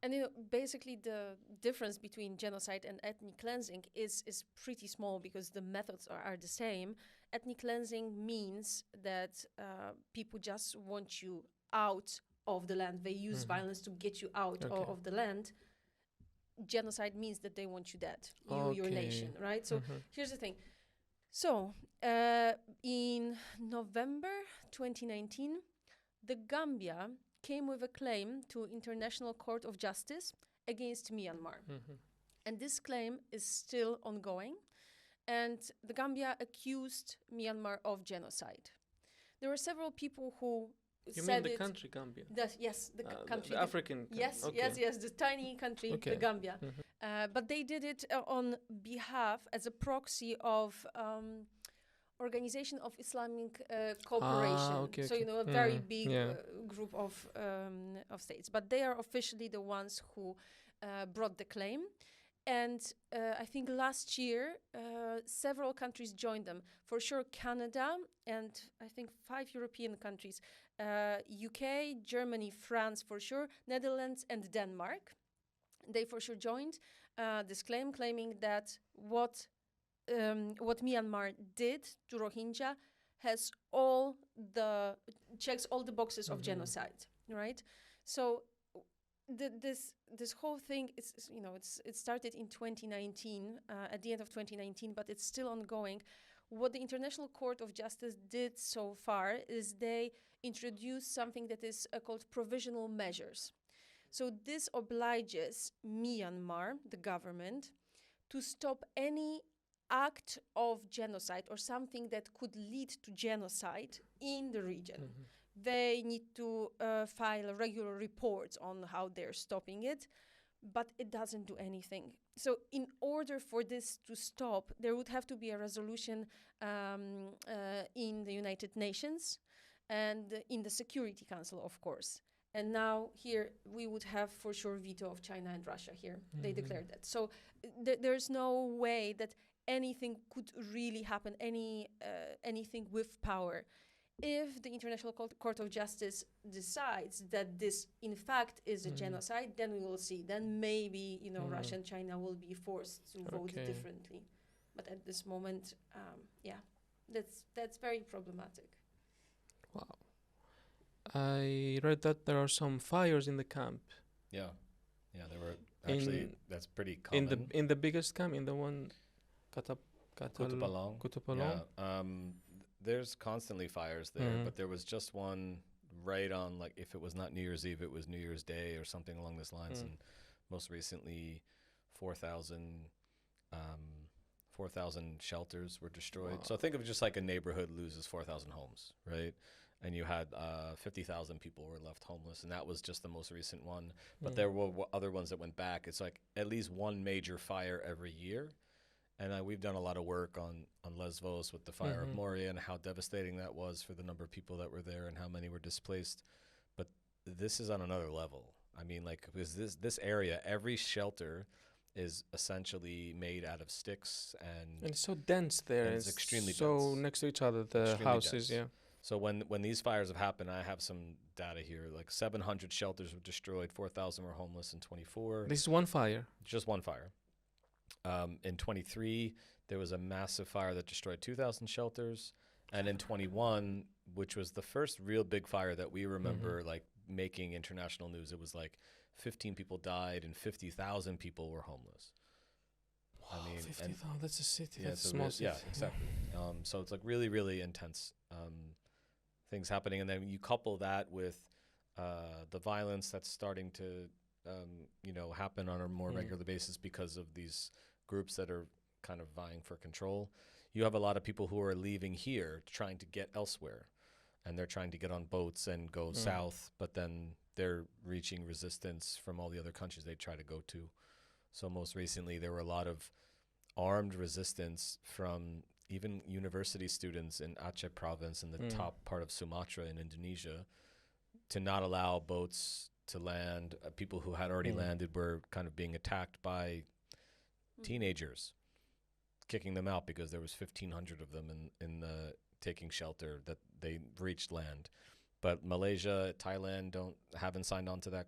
And basically the difference between genocide and ethnic cleansing is pretty small because the methods are the same. Ethnic cleansing means that people just want you out of the land. They use violence to get you out of the land. Genocide means that they want you dead, your nation, right? So here's the thing. So in November 2019, the Gambia came with a claim to International Court of Justice against Myanmar. And this claim is still ongoing. And the Gambia accused Myanmar of genocide. There were several people who You said mean the it. country Gambia? Yes, the country. The African Yes, okay. yes, the tiny country, the Gambia. But they did it on behalf as a proxy of Organization of Islamic Cooperation. So a very big group of states. But they are officially the ones who brought the claim. And I think last year, several countries joined them. For sure, Canada and I think 5 European countries. UK, Germany, France for sure, Netherlands and Denmark. They for sure joined this claim, claiming that what Myanmar did to Rohingya checks all the boxes of genocide, right? So this whole thing is it started in 2019, at the end of 2019, but it's still ongoing. What the International Court of Justice did so far is they introduced something that is called provisional measures. So this obliges Myanmar, the government, to stop any act of genocide or something that could lead to genocide in the region. They need to file regular reports on how they're stopping it, but it doesn't do anything. So in order for this to stop, there would have to be a resolution in the United Nations and in the Security Council, of course. And now here we would have for sure veto of China and Russia here. They declared that. So there's no way that anything could really happen, anything with power. If the International Court of Justice decides that this, in fact, is a genocide, then we will see. Then maybe, Russia and China will be forced to vote differently. But at this moment, that's very problematic. Wow. I read that there are some fires in the camp. Yeah, there were actually. That's pretty common. In the biggest camp, in the one. Kutupalong. Kutupalong. Yeah. There's constantly fires there, Mhm. but there was just one right on, like, if it was not New Year's Eve, it was New Year's Day or something along those lines. Mm. And most recently, 4,000 shelters were destroyed. So Wow. think of it just like a neighborhood loses 4,000 homes, right? And you had 50,000 people were left homeless, and that was just the most recent one. But Mm. there were other ones that went back. It's like at least one major fire every year. And we've done a lot of work on Lesvos with the fire of Mhm. Moria and how devastating that was for the number of people that were there and how many were displaced. But this is on another level. I mean, like, because this area, every shelter is essentially made out of sticks And and it's so dense there. And it's extremely so dense. next to each other, the Extremely houses. dense. Yeah. so when these fires have happened, I have some data here. Like 700 shelters were destroyed, 4,000 were homeless in 24. This is one fire. Just one fire. In 23, there was a massive fire that destroyed 2,000 shelters. And in 21, which was the first real big fire that we remember like making international news, it was like 15 people died and 50,000 people were homeless. I mean, and 50,000. That's a city. yeah, That's a it's a small real- city. yeah, exactly. So it's like really, really intense things happening, and then you couple that with the violence that's starting to, happen on a more Mm. regular basis because of these groups that are kind of vying for control. You have a lot of people who are leaving here trying to get elsewhere, and they're trying to get on boats and go south, but then they're reaching resistance from all the other countries they try to go to. So most recently, there were a lot of armed resistance from even university students in Aceh province in the top part of Sumatra in Indonesia to not allow boats to land. People who had already landed were kind of being attacked by teenagers, kicking them out because there was 1,500 of them in the taking shelter that they reached land. But Malaysia, Thailand haven't signed on to that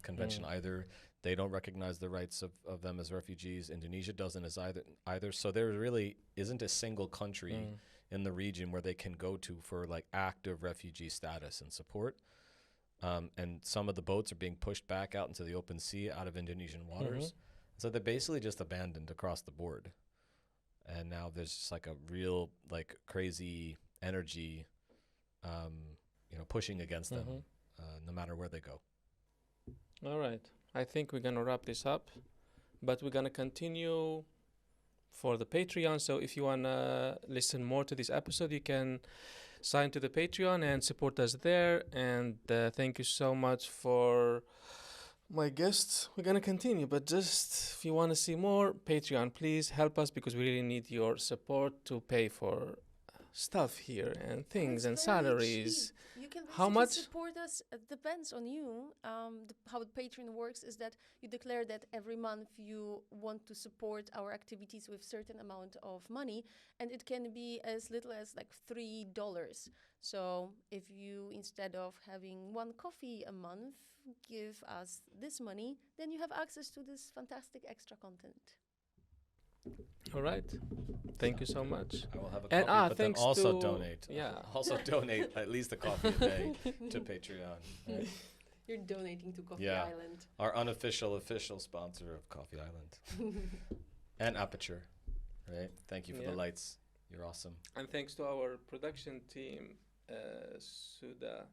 convention either. They don't recognize the rights of them as refugees. Indonesia doesn't as either. So there really isn't a single country in the region where they can go to for like active refugee status and support. And some of the boats are being pushed back out into the open sea out of Indonesian waters. So they're basically just abandoned across the board. And now there's just like a real like crazy energy, pushing against them, no matter where they go. All right. I think we're going to wrap this up, but we're going to continue for the Patreon. So if you want to listen more to this episode, you can sign to the Patreon and support us there. And thank you so much for my guests. We're going to continue, but just if you want to see more, Patreon, please help us because we really need your support to pay for stuff here and things and It's very salaries. cheap. You can How basically much? support us. It depends on you. How the Patreon works is that you declare that every month you want to support our activities with certain amount of money, and it can be as little as like $3. So if you, instead of having one coffee a month, give us this money, then you have access to this fantastic extra content. All right. Thank you so much. I will have a And, coffee, but then thanks also to- donate. yeah. Also donate at least a coffee a day to Patreon. Right? You're donating to Coffee Yeah. Island. Our official sponsor of Coffee Island. And Aperture, right? Thank you for Yeah. the lights. You're awesome. And thanks to our production team, Suda,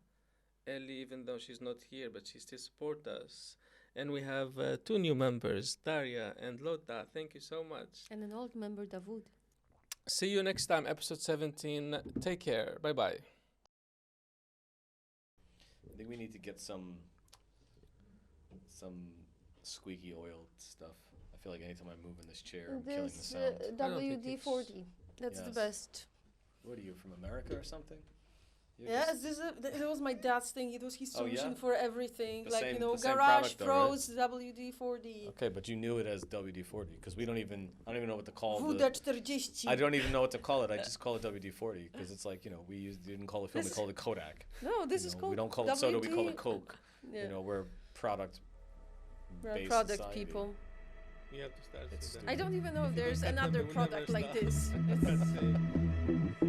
Ellie, even though she's not here, but she still supports us. And we have 2 new members, Daria and Lota. Thank you so much. And an old member, Davud. See you next time, episode 17. Take care. Bye-bye. I think we need to get some squeaky oil stuff. I feel like anytime I move in this chair, I'm killing the This sound. don't think WD-40. That's the Yes. best. What are you, from America or something? You're Yes, just- it was my dad's thing. It was his Oh, solution yeah? for everything. The Like, same- you know, the same garage product though, right? froze, WD-40. Okay, but you knew it as WD-40 because I don't even know what to call the. WD-40. I don't even know what to call it. I just call it WD-40 because it's like, didn't call it film, we called it Kodak. No, this is called We don't call it soda, we call it WD. Coke. Yeah. We're product We're based product society. people. We have to start It's with stupid. I don't even know if there's another We never product like stop. this. Let's see.